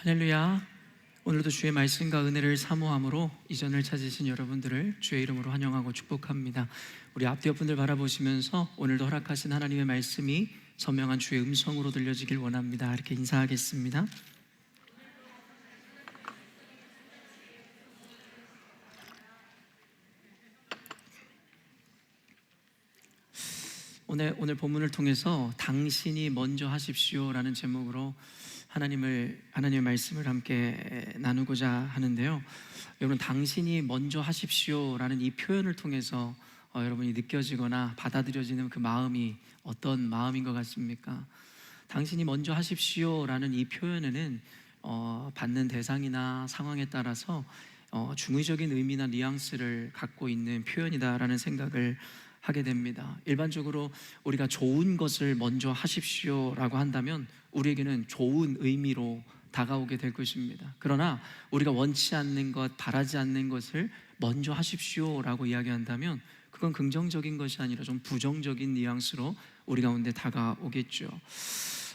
할렐루야. 오늘도 주의 말씀과 은혜를 사모함으로 이전을 찾으신 여러분들을 주의 이름으로 환영하고 축복합니다. 우리 앞뒤 분들 바라보시면서 오늘도 허락하신 하나님의 말씀이 선명한 주의 음성으로 들려지길 원합니다. 이렇게 인사하겠습니다. 오늘 본문을 통해서 당신이 먼저 하십시오라는 제목으로 하나님의 말씀을 함께 나누고자 하는데요. 여러분, 당신이 먼저 하십시오라는 이 표현을 통해서 여러분이 느껴지거나 받아들여지는 그 마음이 어떤 마음인 것 같습니까? 당신이 먼저 하십시오라는 이 표현에는 받는 대상이나 상황에 따라서 중의적인 의미나 뉘앙스를 갖고 있는 표현이다라는 생각을 하게 됩니다. 일반적으로 우리가 좋은 것을 먼저 하십시오라고 한다면 우리에게는 좋은 의미로 다가오게 될 것입니다. 그러나 우리가 원치 않는 것, 바라지 않는 것을 먼저 하십시오라고 이야기한다면 그건 긍정적인 것이 아니라 좀 부정적인 뉘앙스로 우리 가운데 다가오겠죠.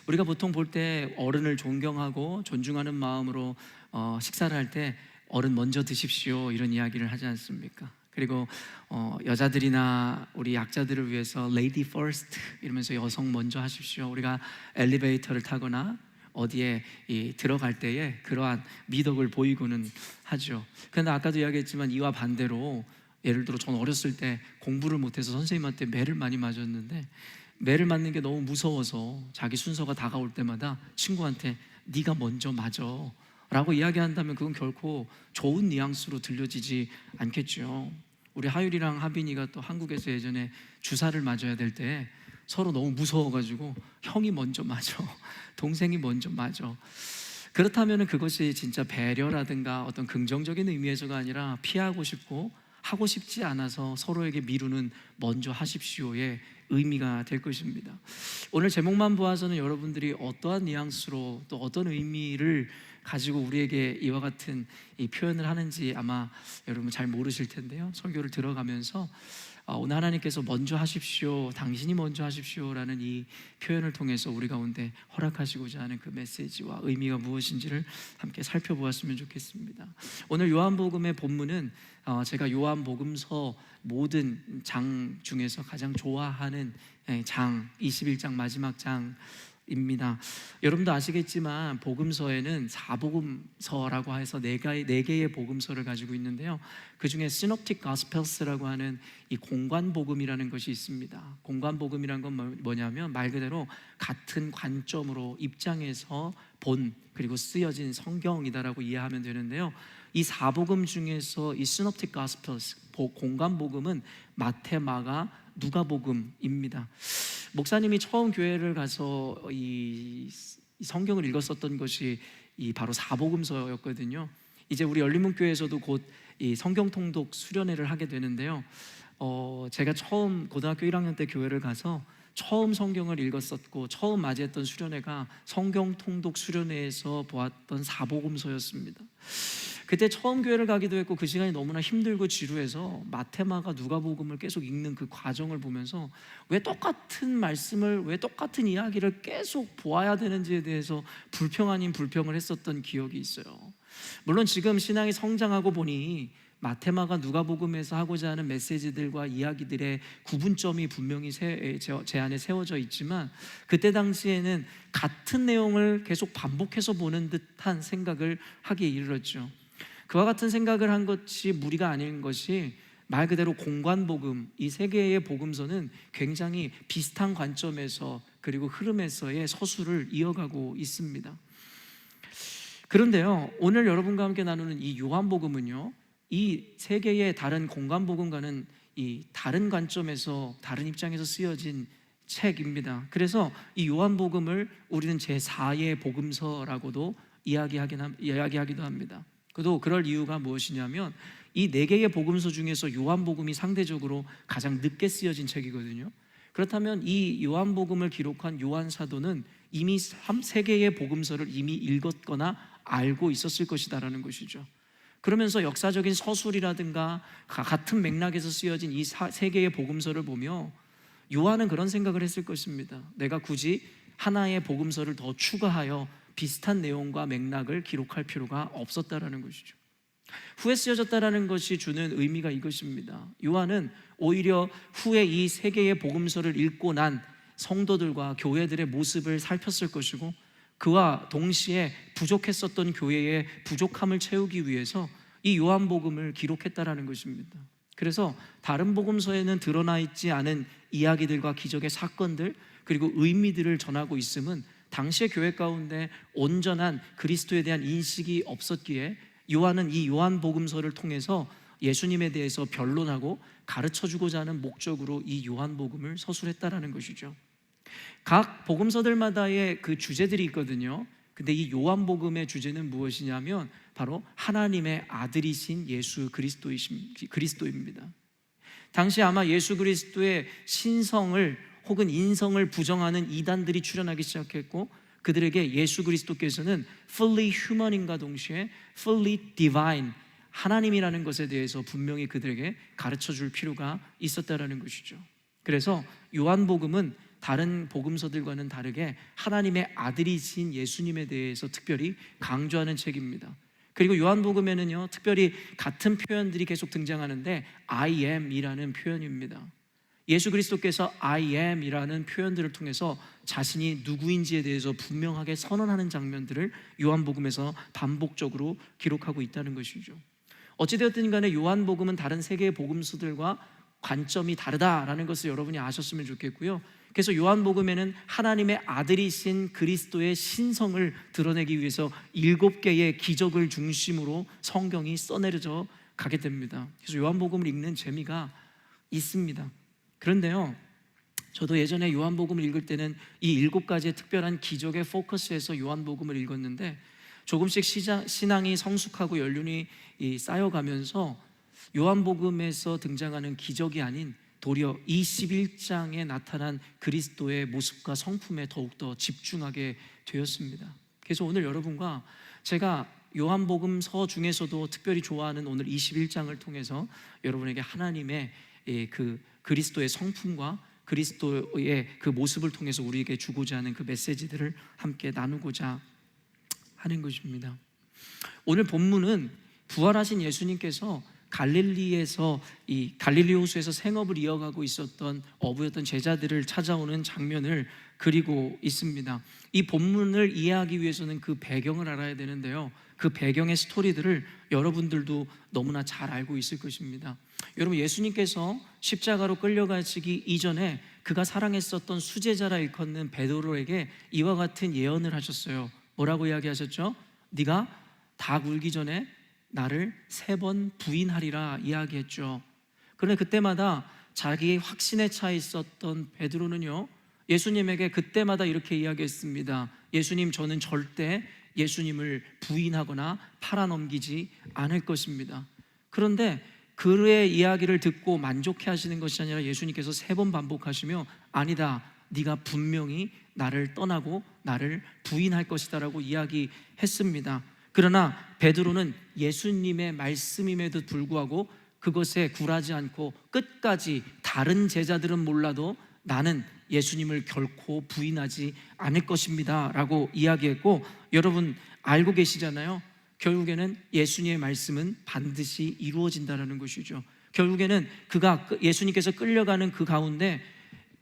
우리가 보통 볼 때 어른을 존경하고 존중하는 마음으로 식사를 할 때 어른 먼저 드십시오 이런 이야기를 하지 않습니까? 그리고 여자들이나 우리 약자들을 위해서 lady first 이러면서 여성 먼저 하십시오. 우리가 엘리베이터를 타거나 어디에 들어갈 때에 그러한 미덕을 보이고는 하죠. 그런데 아까도 이야기했지만 이와 반대로 예를 들어 전 어렸을 때 공부를 못해서 선생님한테 매를 많이 맞았는데 매를 맞는 게 너무 무서워서 자기 순서가 다가올 때마다 친구한테 네가 먼저 맞아 라고 이야기한다면 그건 결코 좋은 뉘앙스로 들려지지 않겠죠. 우리 하율이랑 하빈이가 또 한국에서 예전에 주사를 맞아야 될 때 서로 너무 무서워가지고 형이 먼저 맞아, 동생이 먼저 맞아. 그렇다면 그것이 진짜 배려라든가 어떤 긍정적인 의미에서가 아니라 피하고 싶고 하고 싶지 않아서 서로에게 미루는 먼저 하십시오의 의미가 될 것입니다. 오늘 제목만 보아서는 여러분들이 어떠한 뉘앙스로 또 어떤 의미를 가지고 우리에게 이와 같은 이 표현을 하는지 아마 여러분 잘 모르실 텐데요. 설교를 들어가면서 오늘 하나님께서 먼저 하십시오, 당신이 먼저 하십시오라는 이 표현을 통해서 우리 가운데 허락하시고자 하는 그 메시지와 의미가 무엇인지를 함께 살펴보았으면 좋겠습니다. 오늘 요한복음의 본문은 제가 요한복음서 모든 장 중에서 가장 좋아하는 장 21장 마지막 장입니다. 여러분도 아시겠지만 복음서에는 사복음서라고 해서 네 개의 복음서를 가지고 있는데요. 그 중에 Synoptic Gospels라고 하는 이 공관복음이라는 것이 있습니다. 공관복음이란 건 뭐냐면 말 그대로 같은 관점으로 입장에서 본 그리고 쓰여진 성경이다라고 이해하면 되는데요. 이 사복음 중에서 이 Synoptic Gospels 공관복음은 마태, 마가, 누가복음입니다. 목사님이 처음 교회를 가서 이 성경을 읽었었던 것이 바로 사복음서였거든요. 이제 우리 열린문교회에서도 곧 이 성경 통독 수련회를 하게 되는데요. 제가 처음 고등학교 1학년 때 교회를 가서 처음 성경을 읽었었고 처음 맞이했던 수련회가 성경 통독 수련회에서 보았던 사복음서였습니다. 그때 처음 교회를 가기도 했고 그 시간이 너무나 힘들고 지루해서 마태마가 누가복음을 계속 읽는 그 과정을 보면서 왜 똑같은 말씀을, 왜 똑같은 이야기를 계속 보아야 되는지에 대해서 불평 아닌 불평을 했었던 기억이 있어요. 물론 지금 신앙이 성장하고 보니 마태마가 누가복음에서 하고자 하는 메시지들과 이야기들의 구분점이 분명히 제 안에 세워져 있지만 그때 당시에는 같은 내용을 계속 반복해서 보는 듯한 생각을 하기에 이르렀죠. 그와 같은 생각을 한 것이 무리가 아닌 것이 말 그대로 공관복음, 이 세 개의 복음서는 굉장히 비슷한 관점에서 그리고 흐름에서의 서술을 이어가고 있습니다. 그런데요, 오늘 여러분과 함께 나누는 이 요한복음은요, 이 세 개의 다른 공관복음과는 이 다른 관점에서 다른 입장에서 쓰여진 책입니다. 그래서 이 요한복음을 우리는 제4의 복음서라고도 이야기하기도 합니다. 그럴 이유가 무엇이냐면 이 네 개의 복음서 중에서 요한복음이 상대적으로 가장 늦게 쓰여진 책이거든요. 그렇다면 이 요한복음을 기록한 요한 사도는 이미 세 개의 복음서를 이미 읽었거나 알고 있었을 것이다라는 것이죠. 그러면서 역사적인 서술이라든가 같은 맥락에서 쓰여진 이 세 개의 복음서를 보며 요한은 그런 생각을 했을 것입니다. 내가 굳이 하나의 복음서를 더 추가하여 비슷한 내용과 맥락을 기록할 필요가 없었다라는 것이죠. 후에 쓰여졌다라는 것이 주는 의미가 이것입니다. 요한은 오히려 후에 이 세 개의 복음서를 읽고 난 성도들과 교회들의 모습을 살폈을 것이고, 그와 동시에 부족했었던 교회의 부족함을 채우기 위해서 이 요한복음을 기록했다라는 것입니다. 그래서 다른 복음서에는 드러나 있지 않은 이야기들과 기적의 사건들, 그리고 의미들을 전하고 있음은 당시의 교회 가운데 온전한 그리스도에 대한 인식이 없었기에 요한은 이 요한복음서를 통해서 예수님에 대해서 변론하고 가르쳐주고자 하는 목적으로 이 요한복음을 서술했다라는 것이죠. 각 복음서들마다의 그 주제들이 있거든요. 근데 이 요한복음의 주제는 무엇이냐면 바로 하나님의 아들이신 예수 그리스도입니다. 당시 아마 예수 그리스도의 신성을 혹은 인성을 부정하는 이단들이 출현하기 시작했고, 그들에게 예수 그리스도께서는 fully human인과 동시에 fully divine, 하나님이라는 것에 대해서 분명히 그들에게 가르쳐 줄 필요가 있었다라는 것이죠. 그래서 요한복음은 다른 복음서들과는 다르게 하나님의 아들이신 예수님에 대해서 특별히 강조하는 책입니다. 그리고 요한복음에는요, 특별히 같은 표현들이 계속 등장하는데 I am 이라는 표현입니다. 예수 그리스도께서 I am 이라는 표현들을 통해서 자신이 누구인지에 대해서 분명하게 선언하는 장면들을 요한복음에서 반복적으로 기록하고 있다는 것이죠. 어찌되었든 간에 요한복음은 다른 세 개의 복음서들과 관점이 다르다라는 것을 여러분이 아셨으면 좋겠고요. 그래서 요한복음에는 하나님의 아들이신 그리스도의 신성을 드러내기 위해서 7개의 기적을 중심으로 성경이 써내려져 가게 됩니다. 그래서 요한복음을 읽는 재미가 있습니다. 그런데요, 저도 예전에 요한복음을 읽을 때는 이 7가지의 특별한 기적의 포커스에서 요한복음을 읽었는데, 조금씩 신앙이 성숙하고 연륜이 쌓여가면서 요한복음에서 등장하는 기적이 아닌 도리어 21장에 나타난 그리스도의 모습과 성품에 더욱더 집중하게 되었습니다. 그래서 오늘 여러분과 제가 요한복음서 중에서도 특별히 좋아하는 오늘 21장을 통해서 여러분에게 하나님의 그 그리스도의 성품과 그리스도의 그 모습을 통해서 우리에게 주고자 하는 그 메시지들을 함께 나누고자 하는 것입니다. 오늘 본문은 부활하신 예수님께서 갈릴리에서 이 갈릴리 호수에서 생업을 이어가고 있었던 어부였던 제자들을 찾아오는 장면을 그리고 있습니다. 이 본문을 이해하기 위해서는 그 배경을 알아야 되는데요, 그 배경의 스토리들을 여러분들도 너무나 잘 알고 있을 것입니다. 여러분, 예수님께서 십자가로 끌려가시기 이전에 그가 사랑했었던 수제자라 일컫는 베드로에게 이와 같은 예언을 하셨어요. 뭐라고 이야기하셨죠? 네가 닭 울기 전에 나를 3번 부인하리라 이야기했죠. 그런데 그때마다 자기의 확신에 차 있었던 베드로는요, 예수님에게 그때마다 이렇게 이야기했습니다. 예수님, 저는 절대 예수님을 부인하거나 팔아넘기지 않을 것입니다. 그런데 그의 이야기를 듣고 만족해 하시는 것이 아니라 예수님께서 3번 반복하시며 아니다, 네가 분명히 나를 떠나고 나를 부인할 것이다 라고 이야기했습니다. 그러나 베드로는 예수님의 말씀임에도 불구하고 그것에 굴하지 않고 끝까지 다른 제자들은 몰라도 나는 예수님을 결코 부인하지 않을 것입니다 라고 이야기했고, 여러분 알고 계시잖아요. 결국에는 예수님의 말씀은 반드시 이루어진다는 것이죠. 결국에는 그가 예수님께서 끌려가는 그 가운데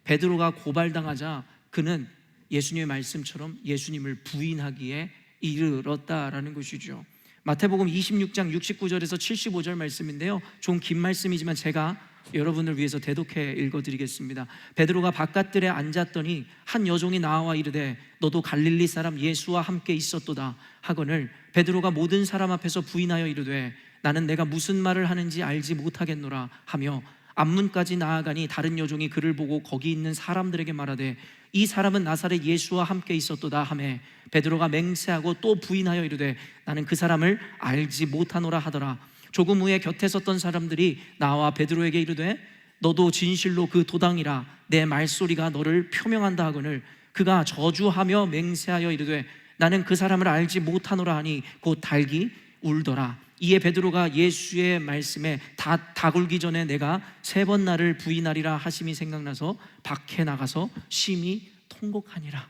베드로가 고발당하자 그는 예수님의 말씀처럼 예수님을 부인하기에 이르렀다라는 것이죠. 마태복음 26장 69절에서 75절 말씀인데요, 좀 긴 말씀이지만 제가 여러분을 위해서 대독해 읽어드리겠습니다. 베드로가 바깥들에 앉았더니 한 여종이 나와 이르되 너도 갈릴리 사람 예수와 함께 있었도다 하거늘 베드로가 모든 사람 앞에서 부인하여 이르되 나는 내가 무슨 말을 하는지 알지 못하겠노라 하며 앞문까지 나아가니 다른 여종이 그를 보고 거기 있는 사람들에게 말하되 이 사람은 나사렛 예수와 함께 있었도다 하매 베드로가 맹세하고 또 부인하여 이르되 나는 그 사람을 알지 못하노라 하더라. 조금 후에 곁에 섰던 사람들이 나와 베드로에게 이르되 너도 진실로 그 도당이라 내 말소리가 너를 표명한다 하거늘 그가 저주하며 맹세하여 이르되 나는 그 사람을 알지 못하노라 하니 곧 닭이 울더라. 이에 베드로가 예수의 말씀에 닭 울기 전에 내가 3번 나를 부인하리라 하심이 생각나서 밖에 나가서 심히 통곡하니라.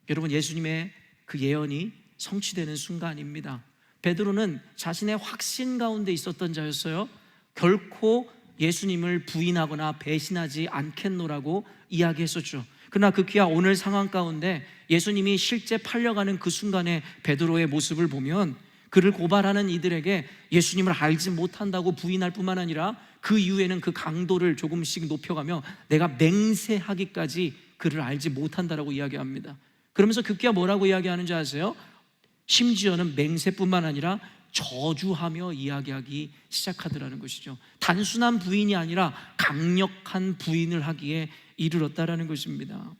여러분, 예수님의 그 예언이 성취되는 순간입니다. 베드로는 자신의 확신 가운데 있었던 자였어요. 결코 예수님을 부인하거나 배신하지 않겠노라고 이야기했었죠. 그러나 극히야 오늘 상황 가운데 예수님이 실제 팔려가는 그 순간에 베드로의 모습을 보면 그를 고발하는 이들에게 예수님을 알지 못한다고 부인할 뿐만 아니라 그 이후에는 그 강도를 조금씩 높여가며 내가 맹세하기까지 그를 알지 못한다라고 이야기합니다. 그러면서 극기야 뭐라고 이야기하는지 아세요? 심지어는 맹세뿐만 아니라 저주하며 이야기하기 시작하더라는 것이죠. 단순한 부인이 아니라 강력한 부인을 하기에 이르렀다라는 것입니다.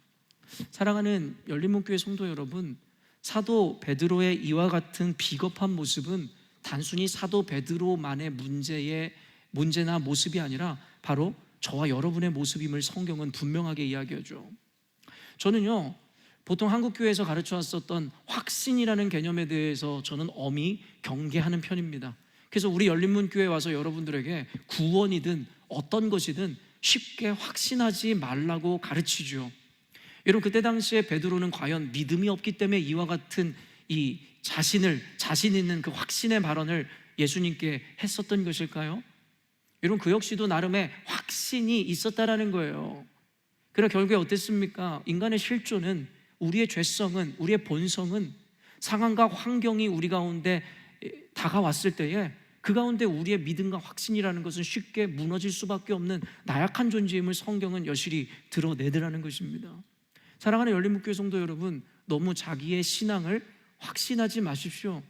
사랑하는 열린문교회 성도 여러분, 사도 베드로의 이와 같은 비겁한 모습은 단순히 사도 베드로만의 문제나 모습이 아니라 바로 저와 여러분의 모습임을 성경은 분명하게 이야기하죠. 저는요, 보통 한국교회에서 가르쳐 왔었던 확신이라는 개념에 대해서 저는 엄히 경계하는 편입니다. 그래서 우리 열린문교회에 와서 여러분들에게 구원이든 어떤 것이든 쉽게 확신하지 말라고 가르치죠. 여러분, 그때 당시에 베드로는 과연 믿음이 없기 때문에 이와 같은 이 자신 있는 그 확신의 발언을 예수님께 했었던 것일까요? 여러분, 그 역시도 나름의 확신이 있었다라는 거예요. 그러나 결국에 어땠습니까? 인간의 실존은, 우리의 죄성은, 우리의 본성은 상황과 환경이 우리 가운데 다가왔을 때에 그 가운데 우리의 믿음과 확신이라는 것은 쉽게 무너질 수밖에 없는 나약한 존재임을 성경은 여실히 드러내더라는 것입니다. 사랑하는 열린문교회 성도 여러분, 너무 자기의 신앙을 확신하지 마십시오.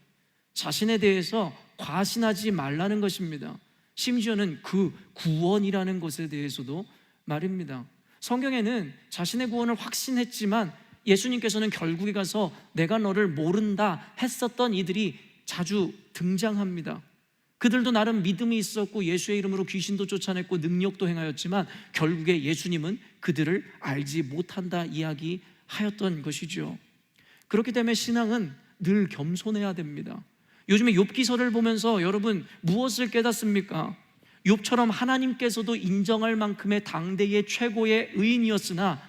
자신에 대해서 과신하지 말라는 것입니다. 심지어는 그 구원이라는 것에 대해서도 말입니다. 성경에는 자신의 구원을 확신했지만 예수님께서는 결국에 가서 내가 너를 모른다 했었던 이들이 자주 등장합니다. 그들도 나름 믿음이 있었고 예수의 이름으로 귀신도 쫓아냈고 능력도 행하였지만 결국에 예수님은 그들을 알지 못한다 이야기하였던 것이죠. 그렇기 때문에 신앙은 늘 겸손해야 됩니다. 요즘에 욥기서를 보면서 여러분 무엇을 깨닫습니까? 욥처럼 하나님께서도 인정할 만큼의 당대의 최고의 의인이었으나,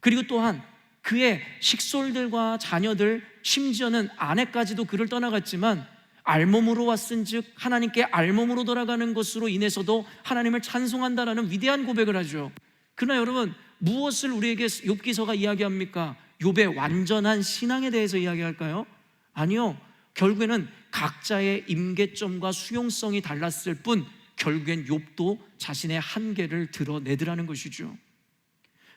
그리고 또한 그의 식솔들과 자녀들, 심지어는 아내까지도 그를 떠나갔지만 알몸으로 왔은즉 하나님께 알몸으로 돌아가는 것으로 인해서도 하나님을 찬송한다라는 위대한 고백을 하죠. 그러나 여러분, 무엇을 우리에게 욥기서가 이야기합니까? 욥의 완전한 신앙에 대해서 이야기할까요? 아니요. 결국에는 각자의 임계점과 수용성이 달랐을 뿐 결국엔 욥도 자신의 한계를 드러내더라는 것이죠.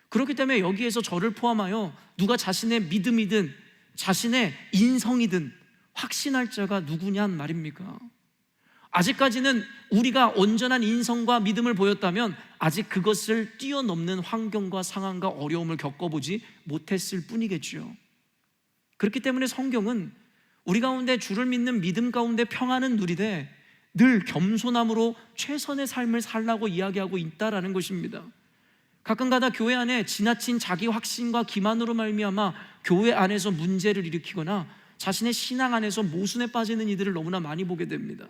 그렇기 때문에 여기에서 저를 포함하여 누가 자신의 믿음이든 자신의 인성이든 확신할 자가 누구냔 말입니까? 아직까지는 우리가 온전한 인성과 믿음을 보였다면 아직 그것을 뛰어넘는 환경과 상황과 어려움을 겪어보지 못했을 뿐이겠죠. 그렇기 때문에 성경은 우리 가운데 주를 믿는 믿음 가운데 평안은 누리되 늘 겸손함으로 최선의 삶을 살라고 이야기하고 있다라는 것입니다. 가끔가다 교회 안에 지나친 자기 확신과 기만으로 말미암아 교회 안에서 문제를 일으키거나 자신의 신앙 안에서 모순에 빠지는 이들을 너무나 많이 보게 됩니다.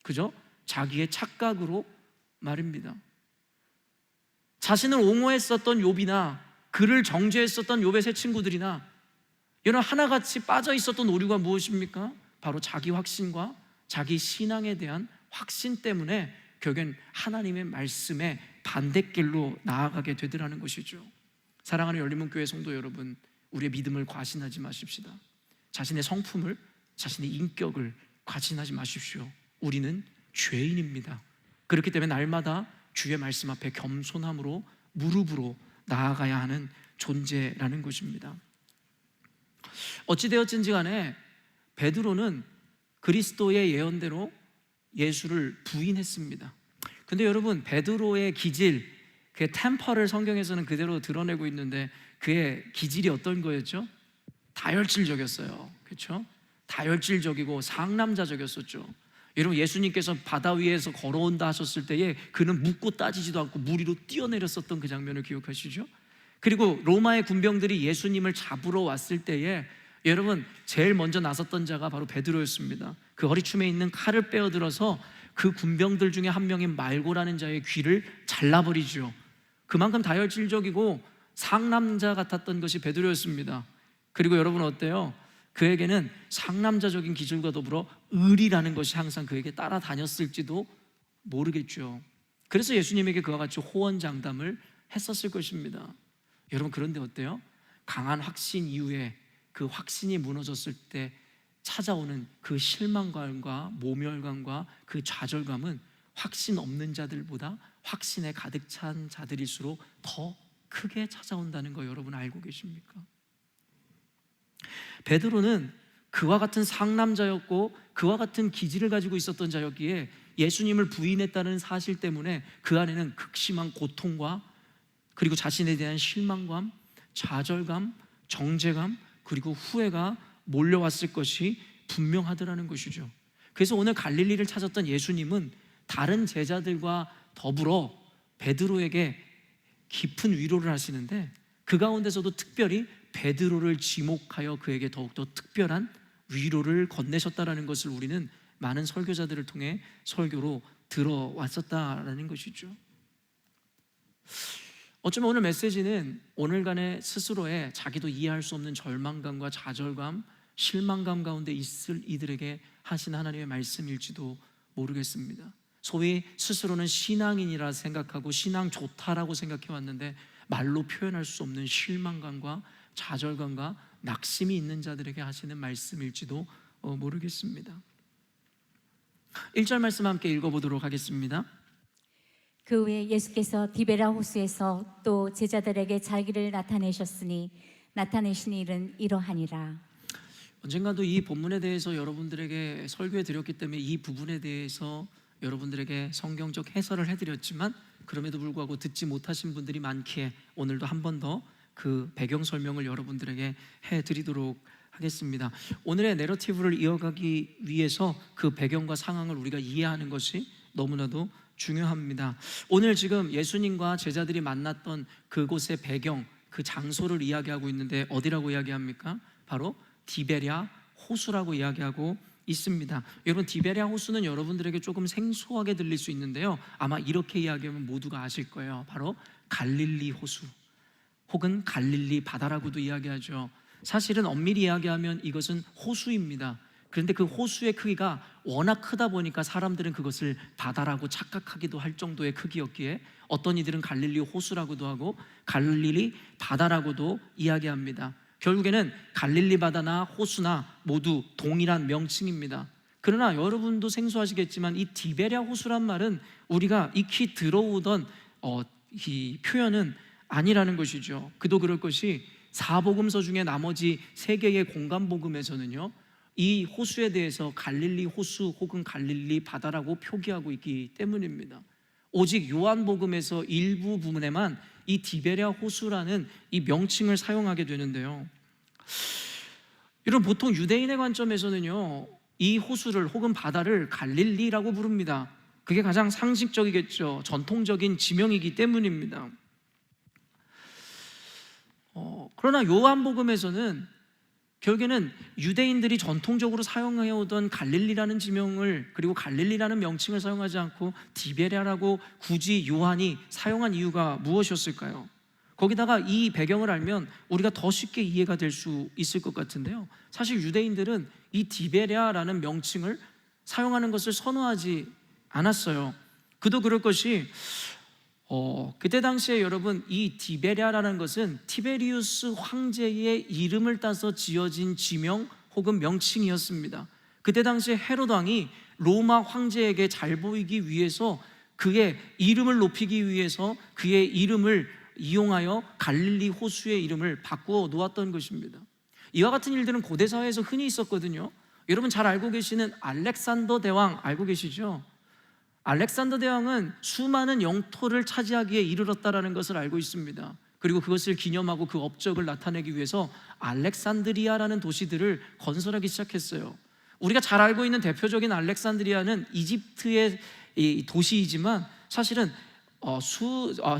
그죠? 자기의 착각으로 말입니다. 자신을 옹호했었던 욥이나 그를 정죄했었던 욥의 세 친구들이나 이런 하나같이 빠져 있었던 오류가 무엇입니까? 바로 자기 확신과 자기 신앙에 대한 확신 때문에 결국엔 하나님의 말씀에 반대길로 나아가게 되더라는 것이죠. 사랑하는 열린문교회 성도 여러분, 우리의 믿음을 과신하지 마십시다. 자신의 성품을, 자신의 인격을 과신하지 마십시오. 우리는 죄인입니다. 그렇기 때문에 날마다 주의 말씀 앞에 겸손함으로 무릎으로 나아가야 하는 존재라는 것입니다. 어찌되었든지 간에 베드로는 그리스도의 예언대로 예수를 부인했습니다. 근데 여러분, 베드로의 기질, 그의 템퍼를 성경에서는 그대로 드러내고 있는데 그의 기질이 어떤 거였죠? 다혈질적이었어요. 그렇죠? 다혈질적이고 상남자적이었었죠. 여러분, 예수님께서 바다 위에서 걸어온다 하셨을 때에 그는 묻고 따지지도 않고 물 위로 뛰어내렸었던 그 장면을 기억하시죠? 그리고 로마의 군병들이 예수님을 잡으러 왔을 때에 여러분, 제일 먼저 나섰던 자가 바로 베드로였습니다. 그 허리춤에 있는 칼을 빼어들어서 그 군병들 중에 한 명인 말고라는 자의 귀를 잘라버리죠. 그만큼 다혈질적이고 상남자 같았던 것이 베드로였습니다. 그리고 여러분 어때요? 그에게는 상남자적인 기질과 더불어 의리라는 것이 항상 그에게 따라다녔을지도 모르겠죠. 그래서 예수님에게 그와 같이 호언장담을 했었을 것입니다. 여러분, 그런데 어때요? 강한 확신 이후에 그 확신이 무너졌을 때 찾아오는 그 실망감과 모멸감과 그 좌절감은 확신 없는 자들보다 확신에 가득 찬 자들일수록 더 크게 찾아온다는 거 여러분 알고 계십니까? 베드로는 그와 같은 상남자였고 그와 같은 기질을 가지고 있었던 자였기에 예수님을 부인했다는 사실 때문에 그 안에는 극심한 고통과 그리고 자신에 대한 실망감, 좌절감, 정죄감 그리고 후회가 몰려왔을 것이 분명하더라는 것이죠. 그래서 오늘 갈릴리를 찾았던 예수님은 다른 제자들과 더불어 베드로에게 깊은 위로를 하시는데 그 가운데서도 특별히 베드로를 지목하여 그에게 더욱더 특별한 위로를 건네셨다라는 것을 우리는 많은 설교자들을 통해 설교로 들어왔었다라는 것이죠. 어쩌면 오늘 메시지는 오늘간의 스스로의 자기도 이해할 수 없는 절망감과 좌절감, 실망감 가운데 있을 이들에게 하신 하나님의 말씀일지도 모르겠습니다. 소위 스스로는 신앙인이라 생각하고 신앙 좋다라고 생각해 왔는데 말로 표현할 수 없는 실망감과 좌절감과 낙심이 있는 자들에게 하시는 말씀일지도 모르겠습니다. 1절 말씀 함께 읽어보도록 하겠습니다. 그 후에 예수께서 디베라 호수에서 또 제자들에게 자기를 나타내셨으니 나타내신 일은 이러하니라. 언젠가도 이 본문에 대해서 여러분들에게 설교해 드렸기 때문에 이 부분에 대해서 여러분들에게 성경적 해설을 해드렸지만 그럼에도 불구하고 듣지 못하신 분들이 많기에 오늘도 한 번 더 그 배경 설명을 여러분들에게 해드리도록 하겠습니다. 오늘의 내러티브를 이어가기 위해서 그 배경과 상황을 우리가 이해하는 것이 너무나도 중요합니다. 오늘 지금 예수님과 제자들이 만났던 그곳의 배경, 그 장소를 이야기하고 있는데 어디라고 이야기합니까? 바로 디베랴 호수라고 이야기하고 있습니다. 여러분, 디베랴 호수는 여러분들에게 조금 생소하게 들릴 수 있는데요, 아마 이렇게 이야기하면 모두가 아실 거예요. 바로 갈릴리 호수 혹은 갈릴리 바다라고도 이야기하죠. 사실은 엄밀히 이야기하면 이것은 호수입니다. 그런데 그 호수의 크기가 워낙 크다 보니까 사람들은 그것을 바다라고 착각하기도 할 정도의 크기였기에 어떤 이들은 갈릴리 호수라고도 하고 갈릴리 바다라고도 이야기합니다. 결국에는 갈릴리 바다나 호수나 모두 동일한 명칭입니다. 그러나 여러분도 생소하시겠지만 이 디베랴 호수란 말은 우리가 익히 들어오던 이 표현은 아니라는 것이죠. 그도 그럴 것이 사복음서 중에 나머지 3개의 공간복음에서는요, 이 호수에 대해서 갈릴리 호수 혹은 갈릴리 바다라고 표기하고 있기 때문입니다. 오직 요한복음에서 일부 부분에만 이 디베랴 호수라는 이 명칭을 사용하게 되는데요, 이런 보통 유대인의 관점에서는요, 이 호수를 혹은 바다를 갈릴리라고 부릅니다. 그게 가장 상식적이겠죠. 전통적인 지명이기 때문입니다. 그러나 요한복음에서는 결국에는 유대인들이 전통적으로 사용해오던 갈릴리라는 지명을 그리고 갈릴리라는 명칭을 사용하지 않고 디베랴라고 굳이 요한이 사용한 이유가 무엇이었을까요? 거기다가 이 배경을 알면 우리가 더 쉽게 이해가 될 수 있을 것 같은데요, 사실 유대인들은 이 디베랴라는 명칭을 사용하는 것을 선호하지 않았어요. 그도 그럴 것이 그때 당시에 여러분, 이 디베랴라는 것은 티베리우스 황제의 이름을 따서 지어진 지명 혹은 명칭이었습니다. 그때 당시에 헤롯 왕이 로마 황제에게 잘 보이기 위해서 그의 이름을 높이기 위해서 그의 이름을 이용하여 갈릴리 호수의 이름을 바꾸어 놓았던 것입니다. 이와 같은 일들은 고대 사회에서 흔히 있었거든요. 여러분 잘 알고 계시는 알렉산더 대왕 알고 계시죠? 알렉산더 대왕은 수많은 영토를 차지하기에 이르렀다라는 것을 알고 있습니다. 그리고 그것을 기념하고 그 업적을 나타내기 위해서 알렉산드리아라는 도시들을 건설하기 시작했어요. 우리가 잘 알고 있는 대표적인 알렉산드리아는 이집트의 도시이지만 사실은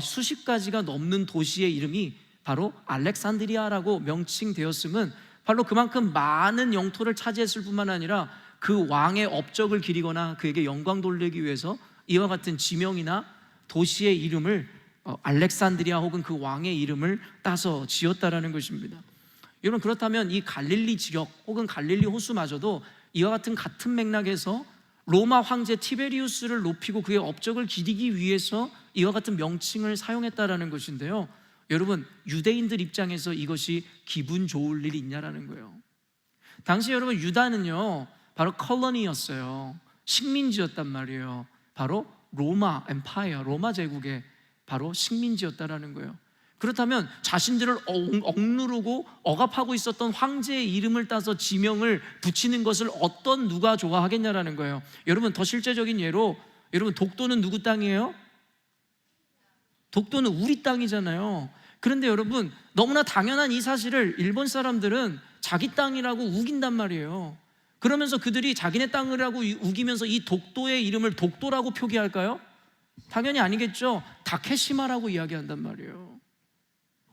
수십 가지가 넘는 도시의 이름이 바로 알렉산드리아라고 명칭되었음은 바로 그만큼 많은 영토를 차지했을 뿐만 아니라 그 왕의 업적을 기리거나 그에게 영광 돌리기 위해서 이와 같은 지명이나 도시의 이름을 알렉산드리아 혹은 그 왕의 이름을 따서 지었다라는 것입니다. 여러분, 그렇다면 이 갈릴리 지역 혹은 갈릴리 호수마저도 이와 같은 맥락에서 로마 황제 티베리우스를 높이고 그의 업적을 기리기 위해서 이와 같은 명칭을 사용했다라는 것인데요, 여러분, 유대인들 입장에서 이것이 기분 좋을 일이 있냐라는 거예요. 당시 여러분, 유다는요 바로 컬러니였어요. 식민지였단 말이에요. 바로 로마 엠파이어, 로마 제국의 바로 식민지였다라는 거예요. 그렇다면 자신들을 억누르고 억압하고 있었던 황제의 이름을 따서 지명을 붙이는 것을 어떤 누가 좋아하겠냐라는 거예요. 여러분, 더 실제적인 예로, 여러분, 독도는 누구 땅이에요? 독도는 우리 땅이잖아요. 그런데 여러분, 너무나 당연한 이 사실을 일본 사람들은 자기 땅이라고 우긴단 말이에요. 그러면서 그들이 자기네 땅이라고 우기면서 이 독도의 이름을 독도라고 표기할까요? 당연히 아니겠죠. 다케시마라고 이야기한단 말이에요.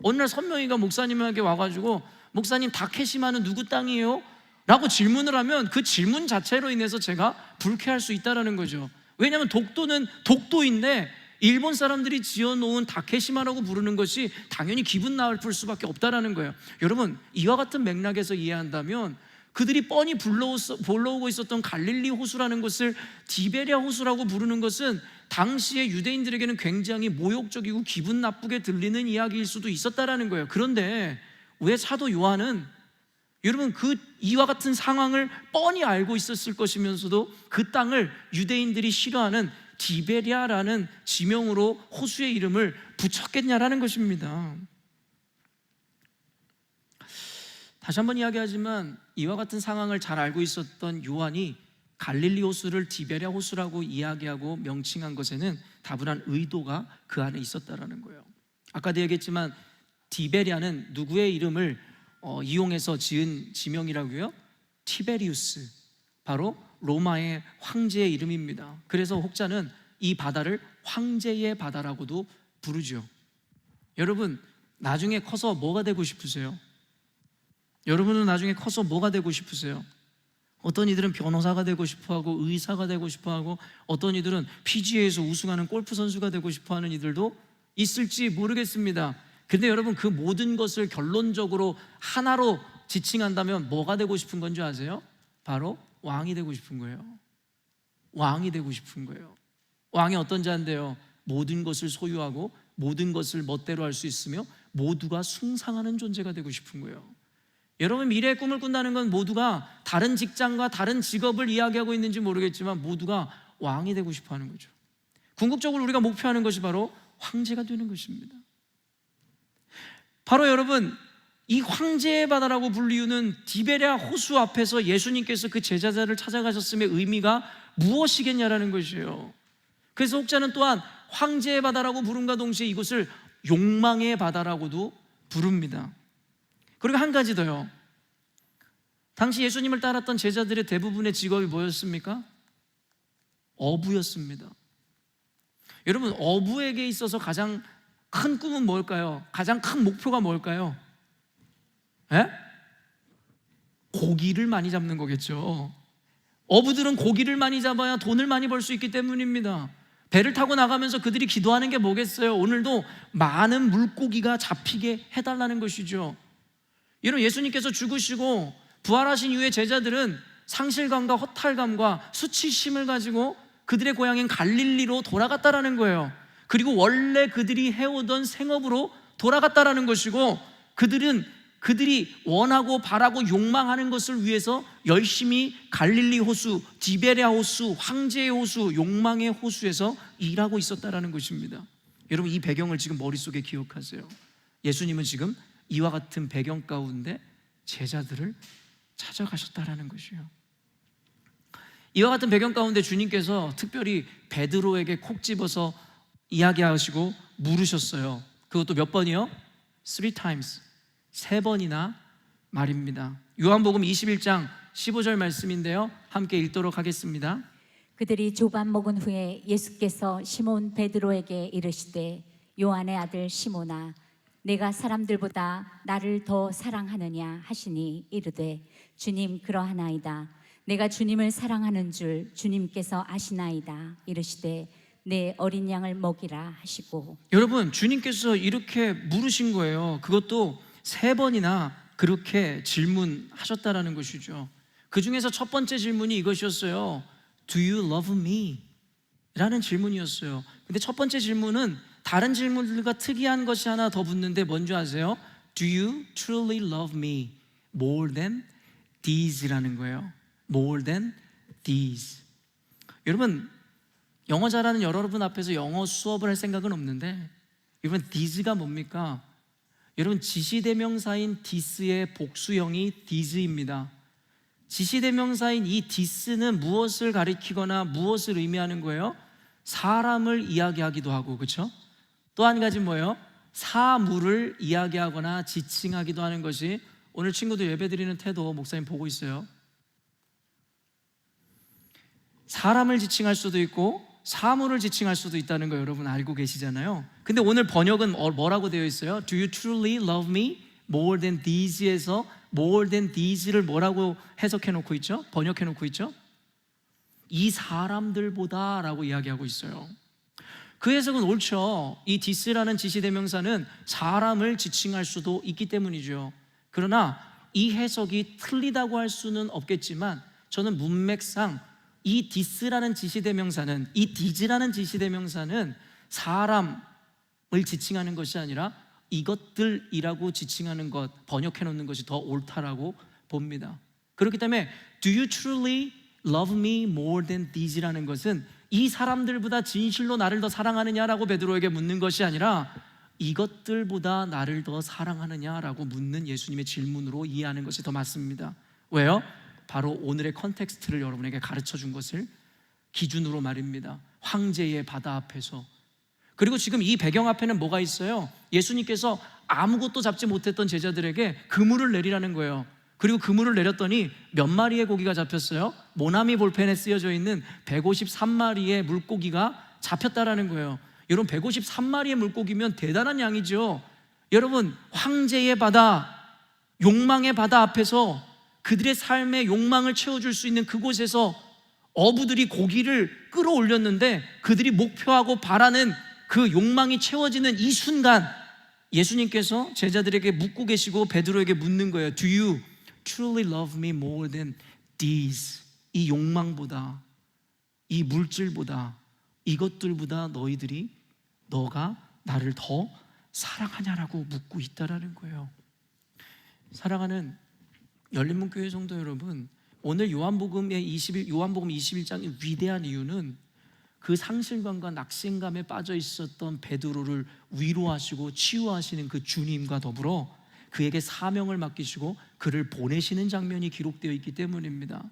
어느 날 선명이가 목사님에게 와가지고, 목사님, 다케시마는 누구 땅이에요? 라고 질문을 하면 그 질문 자체로 인해서 제가 불쾌할 수 있다는 거죠. 왜냐하면 독도는 독도인데 일본 사람들이 지어놓은 다케시마라고 부르는 것이 당연히 기분 나쁠 수밖에 없다는 거예요. 여러분, 이와 같은 맥락에서 이해한다면 그들이 뻔히 불러오고 있었던 갈릴리 호수라는 것을 디베랴 호수라고 부르는 것은 당시의 유대인들에게는 굉장히 모욕적이고 기분 나쁘게 들리는 이야기일 수도 있었다라는 거예요. 그런데 왜 사도 요한은, 여러분, 그 이와 같은 상황을 뻔히 알고 있었을 것이면서도 그 땅을 유대인들이 싫어하는 디베랴라는 지명으로 호수의 이름을 붙였겠냐라는 것입니다. 다시 한번 이야기하지만 이와 같은 상황을 잘 알고 있었던 요한이 갈릴리 호수를 디베랴 호수라고 이야기하고 명칭한 것에는 다분한 의도가 그 안에 있었다라는 거예요. 아까도 얘기했지만 디베랴는 누구의 이름을 이용해서 지은 지명이라고요? 티베리우스, 바로 로마의 황제의 이름입니다. 그래서 혹자는 이 바다를 황제의 바다라고도 부르죠. 여러분, 나중에 커서 뭐가 되고 싶으세요? 여러분은 나중에 커서 뭐가 되고 싶으세요? 어떤 이들은 변호사가 되고 싶어하고 의사가 되고 싶어하고, 어떤 이들은 PGA에서 우승하는 골프 선수가 되고 싶어하는 이들도 있을지 모르겠습니다. 근데 여러분, 그 모든 것을 결론적으로 하나로 지칭한다면 뭐가 되고 싶은 건지 아세요? 바로 왕이 되고 싶은 거예요. 왕이 되고 싶은 거예요. 왕이 어떤 자인데요? 모든 것을 소유하고 모든 것을 멋대로 할 수 있으며 모두가 숭상하는 존재가 되고 싶은 거예요. 여러분, 미래의 꿈을 꾼다는 건 모두가 다른 직장과 다른 직업을 이야기하고 있는지 모르겠지만 모두가 왕이 되고 싶어 하는 거죠. 궁극적으로 우리가 목표하는 것이 바로 황제가 되는 것입니다. 바로 여러분, 이 황제의 바다라고 불리우는 디베랴 호수 앞에서 예수님께서 그 제자들을 찾아가셨음의 의미가 무엇이겠냐라는 것이에요. 그래서 혹자는 또한 황제의 바다라고 부름과 동시에 이곳을 욕망의 바다라고도 부릅니다. 그리고 한 가지 더요. 당시 예수님을 따랐던 제자들의 대부분의 직업이 뭐였습니까? 어부였습니다. 여러분, 어부에게 있어서 가장 큰 꿈은 뭘까요? 가장 큰 목표가 뭘까요? 에? 고기를 많이 잡는 거겠죠. 어부들은 고기를 많이 잡아야 돈을 많이 벌 수 있기 때문입니다. 배를 타고 나가면서 그들이 기도하는 게 뭐겠어요? 오늘도 많은 물고기가 잡히게 해달라는 것이죠. 여러분, 예수님께서 죽으시고 부활하신 이후에 제자들은 상실감과 허탈감과 수치심을 가지고 그들의 고향인 갈릴리로 돌아갔다라는 거예요. 그리고 원래 그들이 해오던 생업으로 돌아갔다라는 것이고, 그들이 원하고 바라고 욕망하는 것을 위해서 열심히 갈릴리 호수, 디베랴 호수, 황제의 호수, 욕망의 호수에서 일하고 있었다라는 것입니다. 여러분, 이 배경을 지금 머릿속에 기억하세요. 예수님은 지금 이와 같은 배경 가운데 제자들을 찾아가셨다라는 것이에요. 이와 같은 배경 가운데 주님께서 특별히 베드로에게 콕 집어서 이야기하시고 물으셨어요. 그것도 몇 번이요? 3times, 3번이나 말입니다. 요한복음 21장 15절 말씀인데요, 함께 읽도록 하겠습니다. 그들이 조반 먹은 후에 예수께서 시몬 베드로에게 이르시되, 요한의 아들 시몬아, 내가 사람들보다 나를 더 사랑하느냐 하시니 이르되, 주님, 그러하나이다. 내가 주님을 사랑하는 줄 주님께서 아시나이다. 이르시되, 내 어린 양을 먹이라 하시고. 여러분, 주님께서 이렇게 물으신 거예요. 그것도 3번이나 그렇게 질문하셨다라는 것이죠. 그 중에서 첫 번째 질문이 이것이었어요. Do you love me? 라는 질문이었어요. 근데 첫 번째 질문은 다른 질문들과 특이한 것이 하나 더 붙는데 뭔지 아세요? Do you truly love me more than these? 라는 거예요. More than these. 여러분, 영어 잘하는 여러분 앞에서 영어 수업을 할 생각은 없는데, 여러분, these가 뭡니까? 여러분, 지시대명사인 this의 복수형이 these입니다. 지시대명사인 이 this는 무엇을 가리키거나 무엇을 의미하는 거예요? 사람을 이야기하기도 하고, 그렇죠? 또 한 가지 뭐예요? 사물을 이야기하거나 지칭하기도 하는 것이, 오늘 친구들 예배드리는 태도 목사님 보고 있어요. 사람을 지칭할 수도 있고 사물을 지칭할 수도 있다는 거 여러분 알고 계시잖아요. 근데 오늘 번역은 뭐라고 되어 있어요? Do you truly love me more than these에서 more than these를 뭐라고 해석해 놓고 있죠? 번역해 놓고 있죠? 이 사람들보다 라고 이야기하고 있어요. 그 해석은 옳죠. 이 this라는 지시대명사는 사람을 지칭할 수도 있기 때문이죠. 그러나 이 해석이 틀리다고 할 수는 없겠지만, 저는 문맥상 이 this라는 지시대명사는, 이 these라는 지시대명사는 사람을 지칭하는 것이 아니라 이것들이라고 지칭하는 것, 번역해 놓는 것이 더 옳다라고 봅니다. 그렇기 때문에 Do you truly love me more than these라는 것은 이 사람들보다 진실로 나를 더 사랑하느냐라고 베드로에게 묻는 것이 아니라 이것들보다 나를 더 사랑하느냐라고 묻는 예수님의 질문으로 이해하는 것이 더 맞습니다. 왜요? 바로 오늘의 컨텍스트를 여러분에게 가르쳐 준 것을 기준으로 말입니다. 황제의 바다 앞에서. 그리고 지금 이 배경 앞에는 뭐가 있어요? 예수님께서 아무것도 잡지 못했던 제자들에게 그물을 내리라는 거예요. 그리고 그물을 내렸더니 몇 마리의 고기가 잡혔어요? 모나미 볼펜에 쓰여져 있는 153마리의 물고기가 잡혔다라는 거예요. 여러분, 153마리의 물고기면 대단한 양이죠. 여러분, 황제의 바다, 욕망의 바다 앞에서 그들의 삶의 욕망을 채워줄 수 있는 그곳에서 어부들이 고기를 끌어올렸는데, 그들이 목표하고 바라는 그 욕망이 채워지는 이 순간 예수님께서 제자들에게 묻고 계시고 베드로에게 묻는 거예요. Do you truly love me more than these? 이 욕망보다, 이 물질보다, 이것들보다 너가 나를 더 사랑하냐라고 묻고 있다라는 거예요. 사랑하는 열린문교회 성도 여러분, 오늘 요한복음 21장이 위대한 이유는 그 상실감과 낙심감에 빠져 있었던 베드로를 위로하시고 치유하시는 그 주님과 더불어 그에게 사명을 맡기시고 그를 보내시는 장면이 기록되어 있기 때문입니다.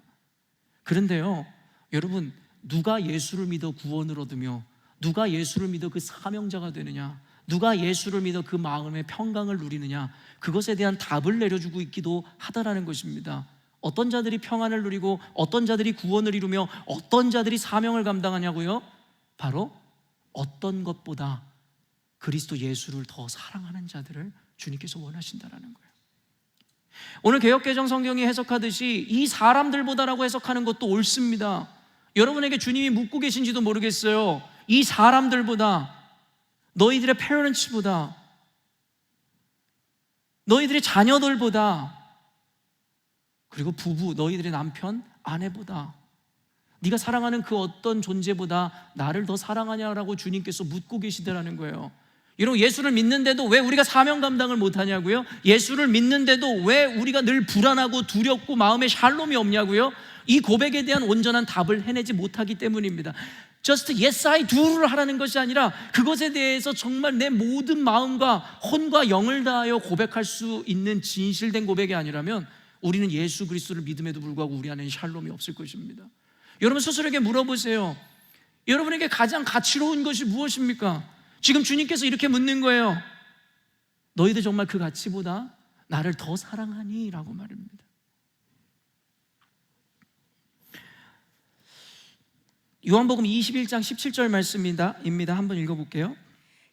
그런데요, 여러분, 누가 예수를 믿어 구원을 얻으며 누가 예수를 믿어 그 사명자가 되느냐, 누가 예수를 믿어 그 마음의 평강을 누리느냐, 그것에 대한 답을 내려주고 있기도 하다라는 것입니다. 어떤 자들이 평안을 누리고 어떤 자들이 구원을 이루며 어떤 자들이 사명을 감당하냐고요? 바로 어떤 것보다 그리스도 예수를 더 사랑하는 자들을 주님께서 원하신다라는 거예요. 오늘 개역개정 성경이 해석하듯이 이 사람들보다라고 해석하는 것도 옳습니다. 여러분에게 주님이 묻고 계신지도 모르겠어요. 이 사람들보다, 너희들의 페어런츠보다, 너희들의 자녀들보다, 그리고 부부, 너희들의 남편, 아내보다, 네가 사랑하는 그 어떤 존재보다 나를 더 사랑하냐라고 주님께서 묻고 계시더라는 거예요. 여러분, 예수를 믿는데도 왜 우리가 사명 감당을 못하냐고요? 예수를 믿는데도 왜 우리가 늘 불안하고 두렵고 마음에 샬롬이 없냐고요? 이 고백에 대한 온전한 답을 해내지 못하기 때문입니다. Just yes I do를 하라는 것이 아니라 그것에 대해서 정말 내 모든 마음과 혼과 영을 다하여 고백할 수 있는 진실된 고백이 아니라면 우리는 예수 그리스도를 믿음에도 불구하고 우리 안에는 샬롬이 없을 것입니다. 여러분 스스로에게 물어보세요. 여러분에게 가장 가치로운 것이 무엇입니까? 지금 주님께서 이렇게 묻는 거예요. 너희들 정말 그 가치보다 나를 더 사랑하니? 라고 말합니다. 요한복음 21장 17절 말씀입니다. 한번 읽어볼게요.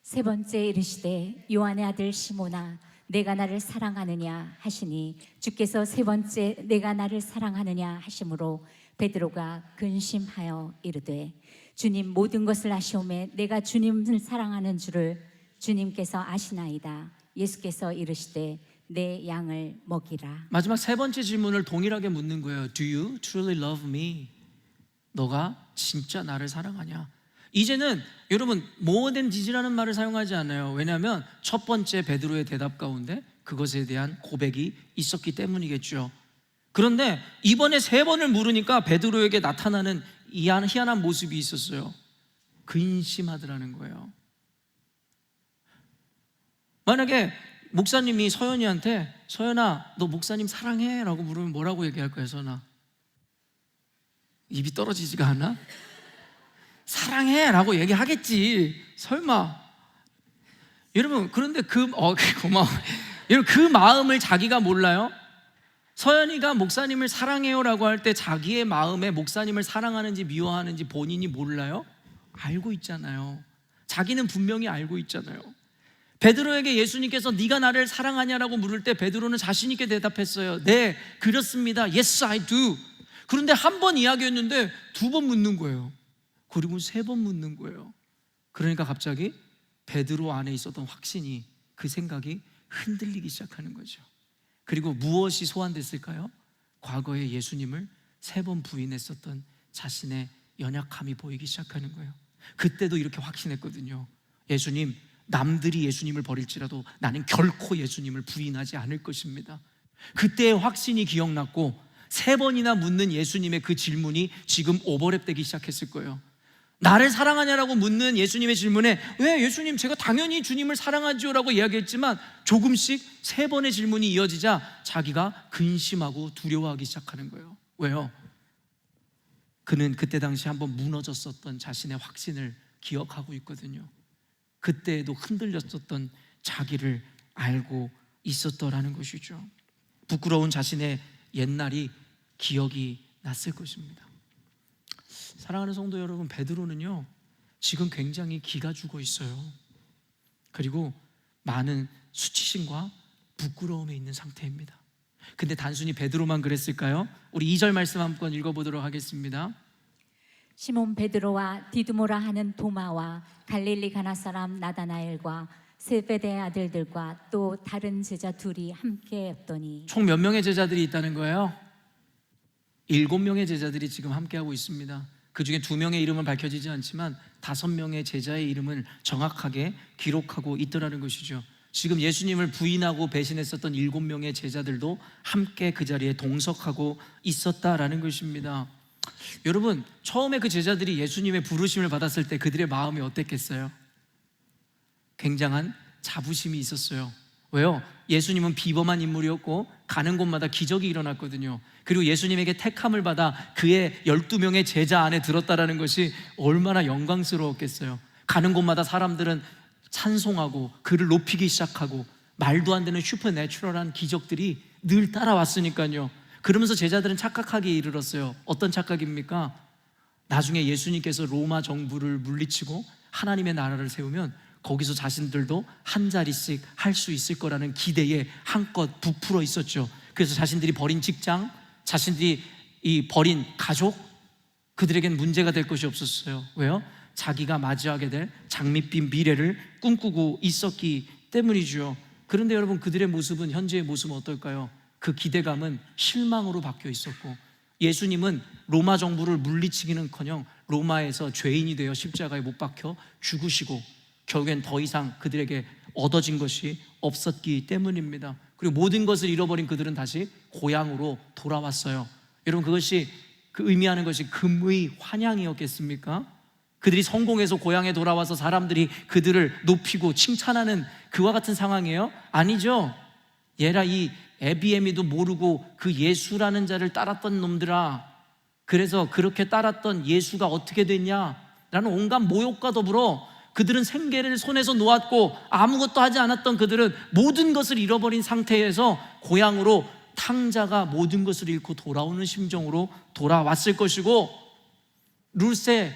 세 번째 이르시되 요한의 아들 시몬아 내가 나를 사랑하느냐 하시니 주께서 세 번째 내가 나를 사랑하느냐 하심으로 베드로가 근심하여 이르되 주님 모든 것을 아시오매 내가 주님을 사랑하는 줄을 주님께서 아시나이다. 예수께서 이르시되 내 양을 먹이라. 마지막 세 번째 질문을 동일하게 묻는 거예요. Do you truly love me? 너가 진짜 나를 사랑하냐? 이제는 여러분 more than this라는 말을 사용하지 않아요. 왜냐하면 첫 번째 베드로의 대답 가운데 그것에 대한 고백이 있었기 때문이겠죠. 그런데 이번에 세 번을 물으니까 베드로에게 나타나는 희한한 모습이 있었어요. 근심하더라는 거예요. 만약에 목사님이 서연이한테 서연아 너 목사님 사랑해? 라고 물으면 뭐라고 얘기할 거예요? 서연아 입이 떨어지지가 않아? 사랑해 라고 얘기하겠지. 설마. 여러분 그런데 고마워. 여러분 그 마음을 자기가 몰라요? 서연이가 목사님을 사랑해요 라고 할 때 자기의 마음에 목사님을 사랑하는지 미워하는지 본인이 몰라요? 알고 있잖아요. 자기는 분명히 알고 있잖아요. 베드로에게 예수님께서 네가 나를 사랑하냐라고 물을 때 베드로는 자신 있게 대답했어요. 네, 그렇습니다. Yes, I do. 그런데 한 번 이야기했는데 두 번 묻는 거예요. 그리고 세 번 묻는 거예요. 그러니까 갑자기 베드로 안에 있었던 확신이, 그 생각이 흔들리기 시작하는 거죠. 그리고 무엇이 소환됐을까요? 과거에 예수님을 세 번 부인했었던 자신의 연약함이 보이기 시작하는 거예요. 그때도 이렇게 확신했거든요. 예수님, 남들이 예수님을 버릴지라도 나는 결코 예수님을 부인하지 않을 것입니다. 그때의 확신이 기억났고 세 번이나 묻는 예수님의 그 질문이 지금 오버랩되기 시작했을 거예요. 나를 사랑하냐라고 묻는 예수님의 질문에 왜 예수님 제가 당연히 주님을 사랑하지요 라고 이야기했지만 조금씩 세 번의 질문이 이어지자 자기가 근심하고 두려워하기 시작하는 거예요. 왜요? 그는 그때 당시 한번 무너졌었던 자신의 확신을 기억하고 있거든요. 그때에도 흔들렸었던 자기를 알고 있었더라는 것이죠. 부끄러운 자신의 옛날이 기억이 났을 것입니다. 사랑하는 성도 여러분, 베드로는요 지금 굉장히 기가 죽어 있어요. 그리고 많은 수치심과 부끄러움에 있는 상태입니다. 근데 단순히 베드로만 그랬을까요? 우리 2절 말씀 한번 읽어보도록 하겠습니다. 시몬 베드로와 디두모라 하는 도마와 갈릴리 가나 사람 나다나엘과 세베대의 아들들과 또 다른 제자 둘이 함께였더니. 총 몇 명의 제자들이 있다는 거예요? 7명의 제자들이 지금 함께하고 있습니다. 그 중에 2명의 이름은 밝혀지지 않지만 5명의 제자의 이름을 정확하게 기록하고 있더라는 것이죠. 지금 예수님을 부인하고 배신했었던 7명의 제자들도 함께 그 자리에 동석하고 있었다라는 것입니다. 여러분, 처음에 그 제자들이 예수님의 부르심을 받았을 때 그들의 마음이 어땠겠어요? 굉장한 자부심이 있었어요. 왜요? 예수님은 비범한 인물이었고 가는 곳마다 기적이 일어났거든요. 그리고 예수님에게 택함을 받아 그의 12명의 제자 안에 들었다라는 것이 얼마나 영광스러웠겠어요. 가는 곳마다 사람들은 찬송하고 그를 높이기 시작하고 말도 안 되는 슈퍼내추럴한 기적들이 늘 따라왔으니까요. 그러면서 제자들은 착각하기에 이르렀어요. 어떤 착각입니까? 나중에 예수님께서 로마 정부를 물리치고 하나님의 나라를 세우면 거기서 자신들도 한 자리씩 할 수 있을 거라는 기대에 한껏 부풀어 있었죠. 그래서 자신들이 버린 직장, 자신들이 버린 가족, 그들에겐 문제가 될 것이 없었어요. 왜요? 자기가 맞이하게 될 장밋빛 미래를 꿈꾸고 있었기 때문이죠. 그런데 여러분, 그들의 모습은, 현재의 모습은 어떨까요? 그 기대감은 실망으로 바뀌어 있었고, 예수님은 로마 정부를 물리치기는커녕 로마에서 죄인이 되어 십자가에 못 박혀 죽으시고 결국엔 더 이상 그들에게 얻어진 것이 없었기 때문입니다. 그리고 모든 것을 잃어버린 그들은 다시 고향으로 돌아왔어요. 여러분, 그것이 의미하는 것이 금의 환향이었겠습니까? 그들이 성공해서 고향에 돌아와서 사람들이 그들을 높이고 칭찬하는 그와 같은 상황이에요? 아니죠. 얘라 이 에비에미도 모르고 그 예수라는 자를 따랐던 놈들아, 그래서 그렇게 따랐던 예수가 어떻게 됐냐 라는 온갖 모욕과 더불어 그들은 생계를 손에서 놓았고 아무것도 하지 않았던 그들은 모든 것을 잃어버린 상태에서 고향으로 탕자가 모든 것을 잃고 돌아오는 심정으로 돌아왔을 것이고, 룻의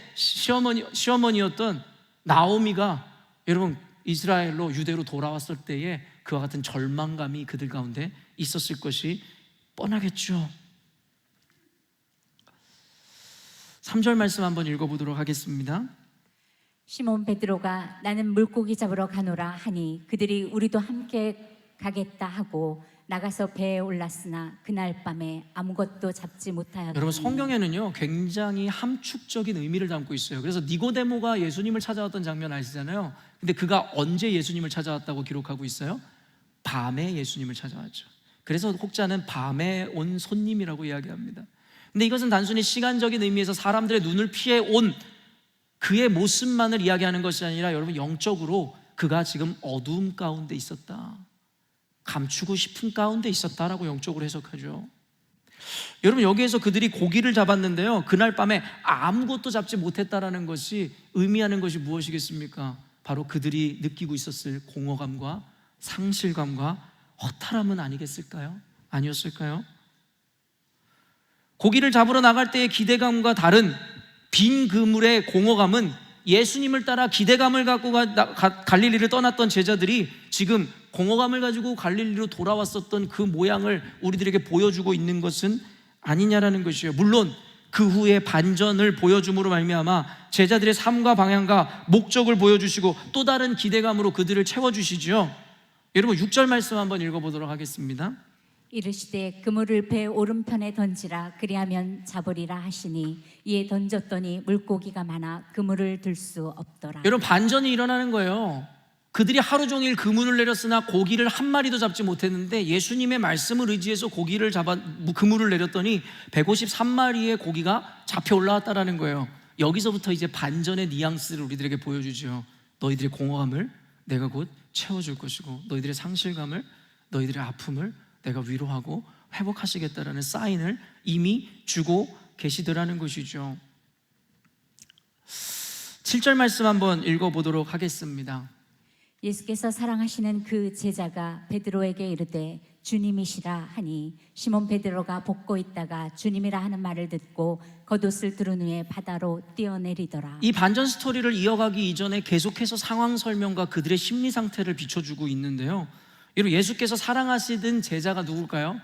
시어머니였던 나오미가 여러분 이스라엘로 유대로 돌아왔을 때에 그와 같은 절망감이 그들 가운데 있었을 것이 뻔하겠죠. 3절 말씀 한번 읽어보도록 하겠습니다. 시몬 베드로가 나는 물고기 잡으러 가노라 하니 그들이 우리도 함께 가겠다 하고 나가서 배에 올랐으나 그날 밤에 아무것도 잡지 못하였더니 여러분, 성경에는요 굉장히 함축적인 의미를 담고 있어요. 그래서 니고데모가 예수님을 찾아왔던 장면 아시잖아요. 근데 그가 언제 예수님을 찾아왔다고 기록하고 있어요? 밤에 예수님을 찾아왔죠. 그래서 혹자는 밤에 온 손님이라고 이야기합니다. 근데 이것은 단순히 시간적인 의미에서 사람들의 눈을 피해 온 그의 모습만을 이야기하는 것이 아니라 여러분, 영적으로 그가 지금 어두움 가운데 있었다, 감추고 싶은 가운데 있었다라고 영적으로 해석하죠. 여러분, 여기에서 그들이 고기를 잡았는데요, 그날 밤에 아무것도 잡지 못했다라는 것이 의미하는 것이 무엇이겠습니까? 바로 그들이 느끼고 있었을 공허감과 상실감과 허탈함은 아니겠을까요? 아니었을까요? 고기를 잡으러 나갈 때의 기대감과 다른 빈 그물의 공허감은 예수님을 따라 기대감을 갖고 갈릴리를 떠났던 제자들이 지금 공허감을 가지고 갈릴리로 돌아왔었던 그 모양을 우리들에게 보여주고 있는 것은 아니냐라는 것이에요. 물론 그 후에 반전을 보여줌으로 말미암아 제자들의 삶과 방향과 목적을 보여주시고 또 다른 기대감으로 그들을 채워주시죠. 여러분, 6절 말씀 한번 읽어보도록 하겠습니다. 이르시되 그물을 배 오른편에 던지라 그리하면 잡으리라 하시니 이에 던졌더니 물고기가 많아 그물을 들 수 없더라. 여러분, 반전이 일어나는 거예요. 그들이 하루 종일 그물을 내렸으나 고기를 한 마리도 잡지 못했는데 예수님의 말씀을 의지해서 고기를 잡아 그물을 내렸더니 153마리의 고기가 잡혀 올라왔다라는 거예요. 여기서부터 이제 반전의 뉘앙스를 우리들에게 보여주죠. 너희들의 공허함을 내가 곧 채워줄 것이고 너희들의 상실감을, 너희들의 아픔을 내가 위로하고 회복하시겠다라는 사인을 이미 주고 계시더라는 것이죠. 7절 말씀 한번 읽어보도록 하겠습니다. 예수께서 사랑하시는 그 제자가 베드로에게 이르되 주님이시라 하니 시몬 베드로가 볶고 있다가 주님이라 하는 말을 듣고 겉옷을 두른 후에 바다로 뛰어내리더라. 이 반전 스토리를 이어가기 이전에 계속해서 상황 설명과 그들의 심리 상태를 비춰주고 있는데요, 여러분, 예수께서 사랑하시던 제자가 누굴까요?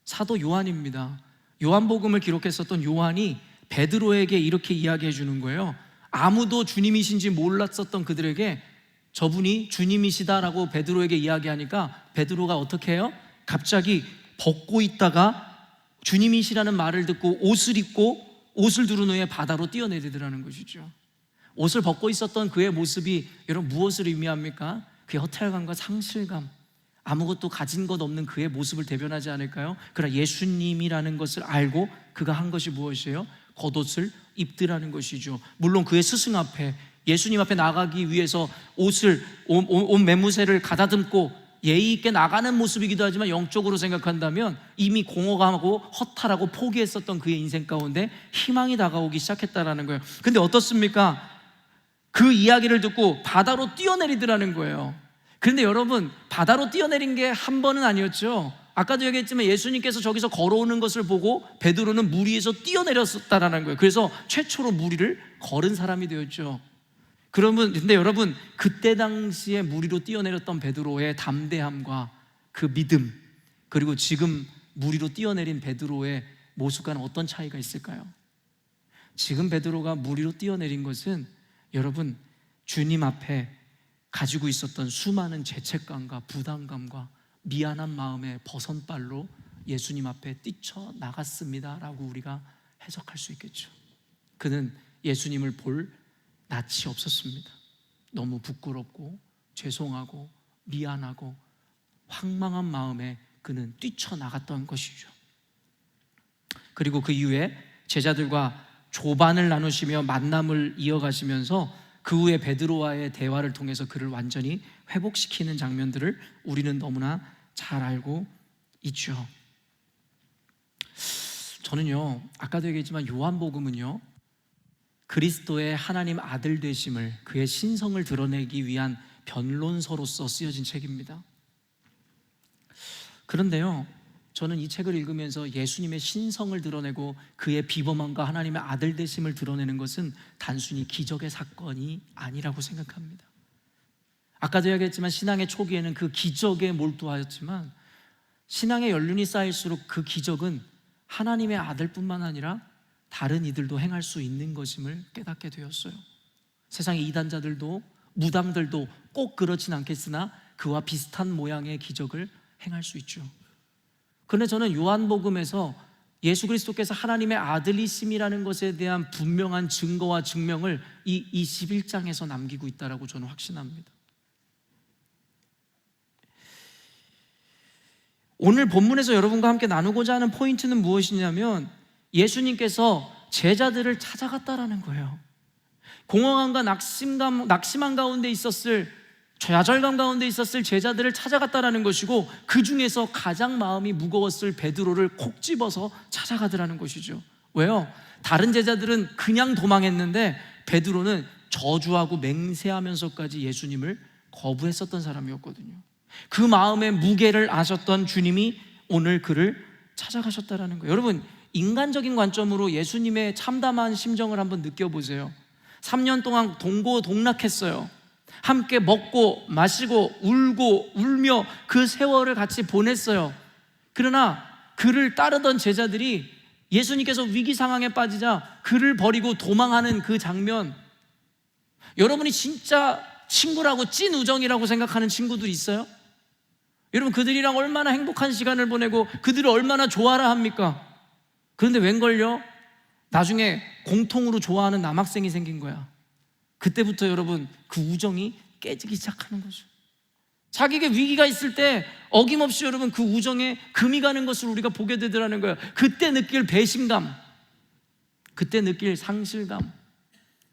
사도 요한입니다. 요한복음을 기록했었던 요한이 베드로에게 이렇게 이야기해 주는 거예요. 아무도 주님이신지 몰랐었던 그들에게 저분이 주님이시다라고 베드로에게 이야기하니까 베드로가 어떻게 해요? 갑자기 벗고 있다가 주님이시라는 말을 듣고 옷을 입고 옷을 두른 후에 바다로 뛰어내리더라는 것이죠. 옷을 벗고 있었던 그의 모습이 여러분 무엇을 의미합니까? 그의 허탈감과 상실감, 아무것도 가진 것 없는 그의 모습을 대변하지 않을까요? 그러나 예수님이라는 것을 알고 그가 한 것이 무엇이에요? 겉옷을 입더라는 것이죠. 물론 그의 스승 앞에, 예수님 앞에 나가기 위해서 옷 매무새를 가다듬고 예의 있게 나가는 모습이기도 하지만 영적으로 생각한다면 이미 공허하고 허탈하고 포기했었던 그의 인생 가운데 희망이 다가오기 시작했다라는 거예요. 근데 어떻습니까? 그 이야기를 듣고 바다로 뛰어내리더라는 거예요. 그런데 여러분, 바다로 뛰어내린 게 한 번은 아니었죠. 아까도 얘기했지만 예수님께서 저기서 걸어오는 것을 보고 베드로는 물 위에서 뛰어내렸다라는 거예요. 그래서 최초로 물 위를 걸은 사람이 되었죠. 근데 여러분, 그때 당시에 물 위로 뛰어내렸던 베드로의 담대함과 그 믿음, 그리고 지금 물 위로 뛰어내린 베드로의 모습과는 어떤 차이가 있을까요? 지금 베드로가 물 위로 뛰어내린 것은 여러분, 주님 앞에 가지고 있었던 수많은 죄책감과 부담감과 미안한 마음의 버선발로 예수님 앞에 뛰쳐나갔습니다 라고 우리가 해석할 수 있겠죠. 그는 예수님을 볼 낯이 없었습니다. 너무 부끄럽고 죄송하고 미안하고 황망한 마음에 그는 뛰쳐나갔던 것이죠. 그리고 그 이후에 제자들과 조반을 나누시며 만남을 이어가시면서 그 후에 베드로와의 대화를 통해서 그를 완전히 회복시키는 장면들을 우리는 너무나 잘 알고 있죠. 저는요, 아까도 얘기했지만 요한복음은요, 그리스도의 하나님 아들 되심을, 그의 신성을 드러내기 위한 변론서로서 쓰여진 책입니다. 그런데요, 저는 이 책을 읽으면서 예수님의 신성을 드러내고 그의 비범함과 하나님의 아들 되심을 드러내는 것은 단순히 기적의 사건이 아니라고 생각합니다. 아까도 이야기했지만 신앙의 초기에는 그 기적에 몰두하였지만 신앙의 연륜이 쌓일수록 그 기적은 하나님의 아들뿐만 아니라 다른 이들도 행할 수 있는 것임을 깨닫게 되었어요. 세상의 이단자들도 무당들도 꼭 그렇진 않겠으나 그와 비슷한 모양의 기적을 행할 수 있죠. 그런데 저는 요한복음에서 예수 그리스도께서 하나님의 아들이심이라는 것에 대한 분명한 증거와 증명을 이 21장에서 남기고 있다고 저는 확신합니다. 오늘 본문에서 여러분과 함께 나누고자 하는 포인트는 무엇이냐면 예수님께서 제자들을 찾아갔다라는 거예요. 공허함과 낙심한 가운데 있었을, 좌절감 가운데 있었을 제자들을 찾아갔다라는 것이고, 그 중에서 가장 마음이 무거웠을 베드로를 콕 집어서 찾아가더라는 것이죠. 왜요? 다른 제자들은 그냥 도망했는데 베드로는 저주하고 맹세하면서까지 예수님을 거부했었던 사람이었거든요. 그 마음의 무게를 아셨던 주님이 오늘 그를 찾아가셨다라는 거예요. 여러분, 인간적인 관점으로 예수님의 참담한 심정을 한번 느껴보세요. 3년 동안 동고동락했어요. 함께 먹고 마시고 울고 울며 그 세월을 같이 보냈어요. 그러나 그를 따르던 제자들이 예수님께서 위기 상황에 빠지자 그를 버리고 도망하는 그 장면, 여러분이 진짜 친구라고 찐 우정이라고 생각하는 친구들 있어요? 여러분, 그들이랑 얼마나 행복한 시간을 보내고 그들을 얼마나 좋아라 합니까? 그런데 웬걸요? 나중에 공통으로 좋아하는 남학생이 생긴 거야. 그때부터 여러분 그 우정이 깨지기 시작하는 거죠. 자기에게 위기가 있을 때 어김없이 여러분 그 우정에 금이 가는 것을 우리가 보게 되더라는 거예요. 그때 느낄 배신감, 그때 느낄 상실감,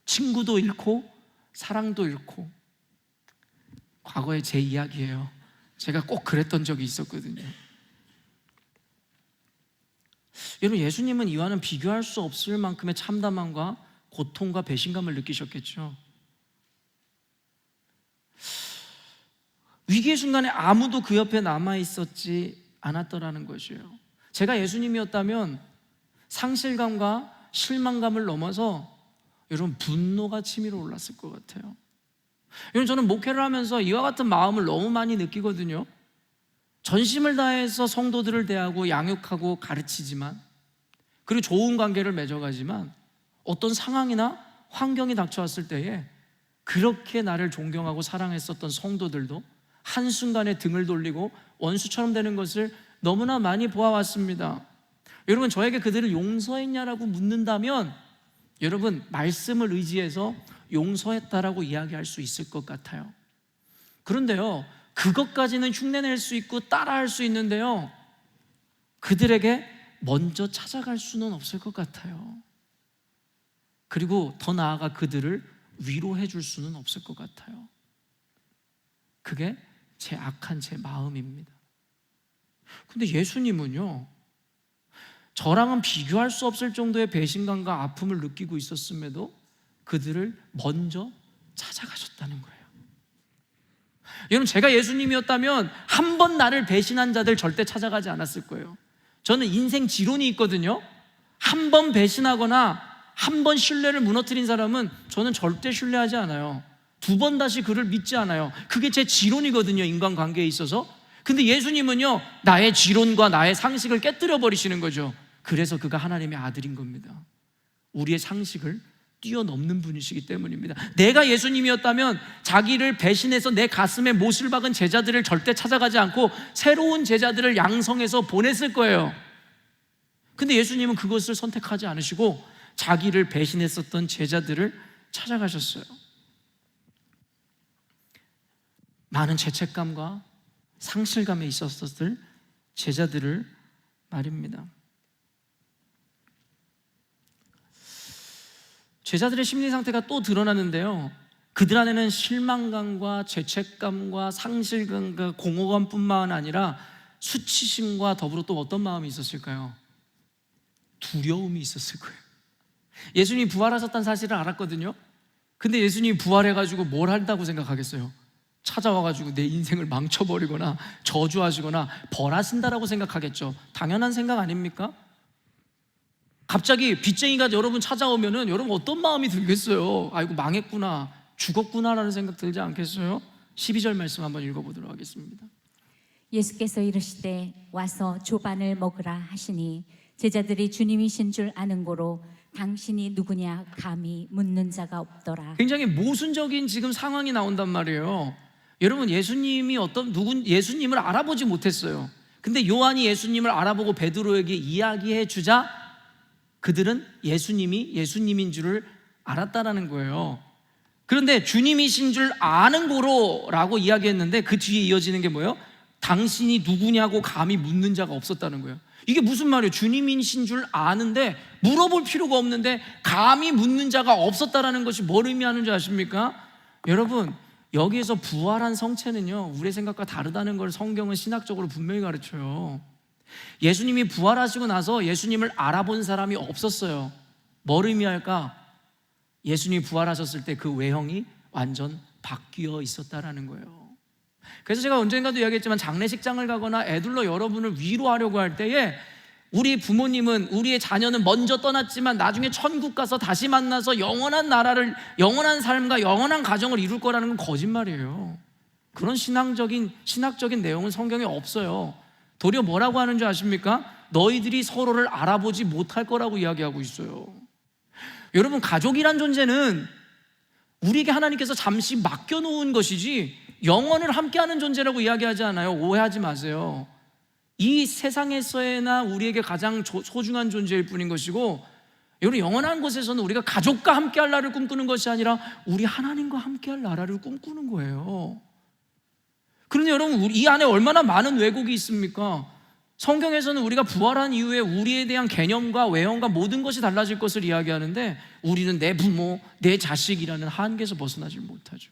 친구도 잃고 사랑도 잃고. 과거의 제 이야기예요. 제가 꼭 그랬던 적이 있었거든요. 여러분, 예수님은 이와는 비교할 수 없을 만큼의 참담함과 고통과 배신감을 느끼셨겠죠. 위기의 순간에 아무도 그 옆에 남아있었지 않았더라는 것이에요. 제가 예수님이었다면 상실감과 실망감을 넘어서 여러분 분노가 치밀어 올랐을 것 같아요. 여러분, 저는 목회를 하면서 이와 같은 마음을 너무 많이 느끼거든요. 전심을 다해서 성도들을 대하고 양육하고 가르치지만, 그리고 좋은 관계를 맺어가지만 어떤 상황이나 환경이 닥쳐왔을 때에 그렇게 나를 존경하고 사랑했었던 성도들도 한순간에 등을 돌리고 원수처럼 되는 것을 너무나 많이 보아왔습니다. 여러분, 저에게 그들을 용서했냐라고 묻는다면 여러분, 말씀을 의지해서 용서했다라고 이야기할 수 있을 것 같아요. 그런데요, 그것까지는 흉내낼 수 있고 따라할 수 있는데요, 그들에게 먼저 찾아갈 수는 없을 것 같아요. 그리고 더 나아가 그들을 위로해 줄 수는 없을 것 같아요. 그게 제 악한 제 마음입니다. 근데 예수님은요, 저랑은 비교할 수 없을 정도의 배신감과 아픔을 느끼고 있었음에도 그들을 먼저 찾아가셨다는 거예요. 여러분, 제가 예수님이었다면 한 번 나를 배신한 자들 절대 찾아가지 않았을 거예요. 저는 인생 지론이 있거든요. 한 번 배신하거나 한 번 신뢰를 무너뜨린 사람은 저는 절대 신뢰하지 않아요. 두 번 다시 그를 믿지 않아요. 그게 제 지론이거든요, 인간관계에 있어서. 근데 예수님은요, 나의 지론과 나의 상식을 깨뜨려 버리시는 거죠. 그래서 그가 하나님의 아들인 겁니다. 우리의 상식을 뛰어넘는 분이시기 때문입니다. 내가 예수님이었다면 자기를 배신해서 내 가슴에 못을 박은 제자들을 절대 찾아가지 않고 새로운 제자들을 양성해서 보냈을 거예요. 근데 예수님은 그것을 선택하지 않으시고 자기를 배신했었던 제자들을 찾아가셨어요. 많은 죄책감과 상실감에 있었을 제자들을 말입니다. 제자들의 심리 상태가 또 드러나는데요, 그들 안에는 실망감과 죄책감과 상실감과 공허감뿐만 아니라 수치심과 더불어 또 어떤 마음이 있었을까요? 두려움이 있었을 거예요. 예수님이 부활하셨다는 사실을 알았거든요. 근데 예수님이 부활해가지고 뭘 한다고 생각하겠어요? 찾아와가지고 내 인생을 망쳐버리거나 저주하시거나 벌하신다라고 생각하겠죠. 당연한 생각 아닙니까? 갑자기 빚쟁이가 여러분 찾아오면은 여러분 어떤 마음이 들겠어요? 아이고, 망했구나, 죽었구나라는 생각 들지 않겠어요? 12절 말씀 한번 읽어보도록 하겠습니다. 예수께서 이르시되 와서 조반을 먹으라 하시니 제자들이 주님이신 줄 아는 고로 당신이 누구냐 감히 묻는 자가 없더라. 굉장히 모순적인 지금 상황이 나온단 말이에요. 여러분, 예수님이 예수님을 알아보지 못했어요. 근데 요한이 예수님을 알아보고 베드로에게 이야기해 주자 그들은 예수님이 예수님인 줄을 알았다라는 거예요. 그런데 주님이신 줄 아는 고로라고 이야기했는데 그 뒤에 이어지는 게 뭐예요? 당신이 누구냐고 감히 묻는 자가 없었다는 거예요. 이게 무슨 말이에요? 주님이신 줄 아는데 물어볼 필요가 없는데 감히 묻는 자가 없었다라는 것이 뭘 의미하는 줄 아십니까? 여러분, 여기에서 부활한 성체는요, 우리의 생각과 다르다는 걸 성경은 신학적으로 분명히 가르쳐요. 예수님이 부활하시고 나서 예수님을 알아본 사람이 없었어요. 뭘 의미할까? 예수님이 부활하셨을 때 그 외형이 완전 바뀌어 있었다라는 거예요. 그래서 제가 언젠가도 이야기했지만 장례식장을 가거나 애들로 여러분을 위로하려고 할 때에 우리 부모님은, 우리의 자녀는 먼저 떠났지만 나중에 천국 가서 다시 만나서 영원한 나라를, 영원한 삶과 영원한 가정을 이룰 거라는 건 거짓말이에요. 그런 신학적인 내용은 성경에 없어요. 도리어 뭐라고 하는 줄 아십니까? 너희들이 서로를 알아보지 못할 거라고 이야기하고 있어요. 여러분, 가족이란 존재는 우리에게 하나님께서 잠시 맡겨놓은 것이지 영원을 함께하는 존재라고 이야기하지 않아요. 오해하지 마세요. 이 세상에서나 우리에게 가장 소중한 존재일 뿐인 것이고, 여러분, 영원한 곳에서는 우리가 가족과 함께할 나라를 꿈꾸는 것이 아니라 우리 하나님과 함께할 나라를 꿈꾸는 거예요. 그런데 여러분, 이 안에 얼마나 많은 왜곡이 있습니까? 성경에서는 우리가 부활한 이후에 우리에 대한 개념과 외형과 모든 것이 달라질 것을 이야기하는데 우리는 내 부모, 내 자식이라는 한계에서 벗어나지 못하죠.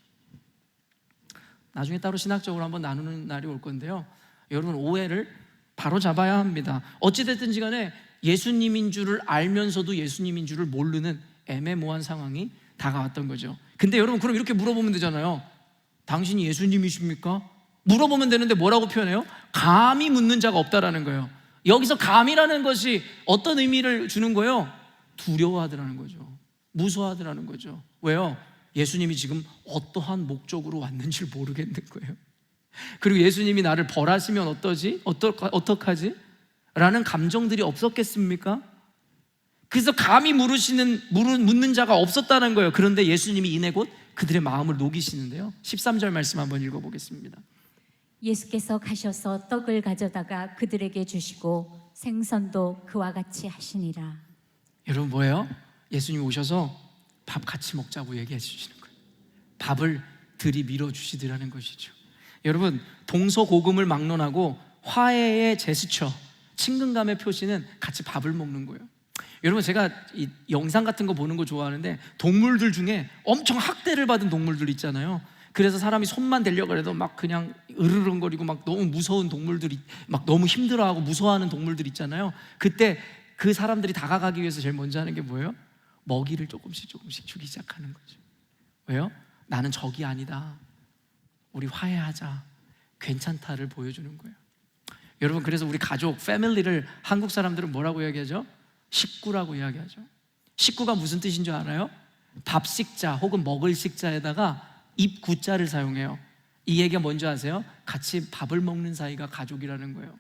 나중에 따로 신학적으로 한번 나누는 날이 올 건데요, 여러분, 오해를 바로 잡아야 합니다. 어찌됐든지 간에 예수님인 줄을 알면서도 예수님인 줄을 모르는 애매모호한 상황이 다가왔던 거죠. 근데 여러분, 그럼 이렇게 물어보면 되잖아요. 당신이 예수님이십니까? 물어보면 되는데 뭐라고 표현해요? 감히 묻는 자가 없다라는 거예요. 여기서 감이라는 것이 어떤 의미를 주는 거예요? 두려워하더라는 거죠. 무서워하더라는 거죠. 왜요? 예수님이 지금 어떠한 목적으로 왔는지 모르겠는 거예요. 그리고 예수님이 나를 벌하시면 어떡하지? 라는 감정들이 없었겠습니까? 그래서 감히 묻는 자가 없었다는 거예요. 그런데 예수님이 이내 곧 그들의 마음을 녹이시는데요, 13절 말씀 한번 읽어보겠습니다. 예수께서 가셔서 떡을 가져다가 그들에게 주시고 생선도 그와 같이 하시니라. 여러분, 뭐예요? 예수님이 오셔서 밥 같이 먹자고 얘기해 주시는 거예요. 밥을 들이밀어 주시더라는 것이죠. 여러분, 동서고금을 막론하고 화해의 제스처, 친근감의 표시는 같이 밥을 먹는 거예요. 여러분, 제가 이 영상 같은 거 보는 거 좋아하는데 동물들 중에 엄청 학대를 받은 동물들 있잖아요. 그래서 사람이 손만 대려고 해도 막 그냥 으르렁거리고 막 너무 무서운 동물들이, 막 너무 힘들어하고 무서워하는 동물들 있잖아요. 그때 그 사람들이 다가가기 위해서 제일 먼저 하는 게 뭐예요? 먹이를 조금씩 주기 시작하는 거죠. 왜요? 나는 적이 아니다, 우리 화해하자, 괜찮다를 보여주는 거예요. 여러분, 그래서 우리 가족, 패밀리를 한국 사람들은 뭐라고 이야기하죠? 식구라고 이야기하죠. 식구가 무슨 뜻인 줄 알아요? 밥 식자 혹은 먹을 식자에다가 입구자를 사용해요. 이 얘기가 뭔지 아세요? 같이 밥을 먹는 사이가 가족이라는 거예요.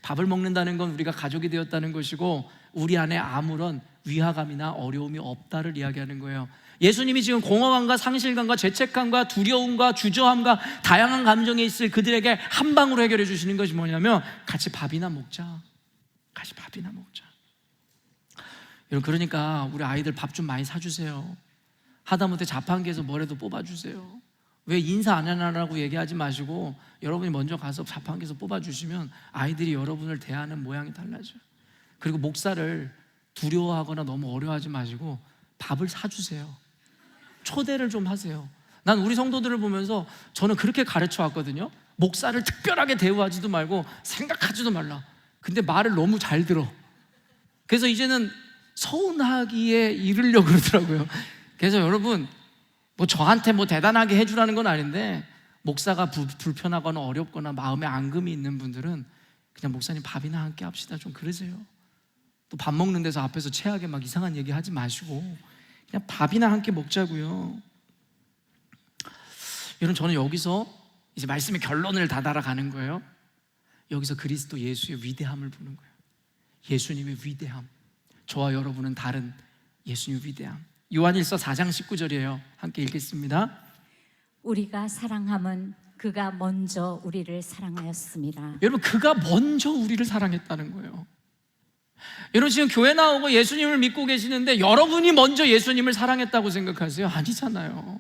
밥을 먹는다는 건 우리가 가족이 되었다는 것이고 우리 안에 아무런 위화감이나 어려움이 없다를 이야기하는 거예요. 예수님이 지금 공허감과 상실감과 죄책감과 두려움과 주저함과 다양한 감정이 있을 그들에게 한 방으로 해결해 주시는 것이 뭐냐면 같이 밥이나 먹자. 같이 밥이나 먹자. 여러분, 그러니까 우리 아이들 밥 좀 많이 사주세요. 하다못해 자판기에서 뭐라도 뽑아주세요. 왜 인사 안 하라고 얘기하지 마시고 여러분이 먼저 가서 자판기에서 뽑아주시면 아이들이 여러분을 대하는 모양이 달라져요. 그리고 목사를 두려워하거나 너무 어려워하지 마시고 밥을 사주세요. 초대를 좀 하세요. 난 우리 성도들을 보면서 저는 그렇게 가르쳐 왔거든요. 목사를 특별하게 대우하지도 말고 생각하지도 말라. 근데 말을 너무 잘 들어. 그래서 이제는 서운하기에 이르려고 그러더라고요. 그래서 여러분, 뭐 저한테 뭐 대단하게 해주라는 건 아닌데 목사가 불편하거나 어렵거나 마음에 앙금이 있는 분들은 그냥 목사님 밥이나 함께 합시다 좀 그러세요. 또 밥 먹는 데서 앞에서 체하게 막 이상한 얘기 하지 마시고 그냥 밥이나 함께 먹자고요. 여러분, 저는 여기서 이제 말씀의 결론을 다 달아가는 거예요. 여기서 그리스도 예수의 위대함을 보는 거예요. 예수님의 위대함, 저와 여러분은 다른 예수님의 위대함. 요한일서 4장 19절이에요. 함께 읽겠습니다. 우리가 사랑함은 그가 먼저 우리를 사랑하였습니다. 여러분, 그가 먼저 우리를 사랑했다는 거예요. 여러분, 지금 교회 나오고 예수님을 믿고 계시는데 여러분이 먼저 예수님을 사랑했다고 생각하세요? 아니잖아요.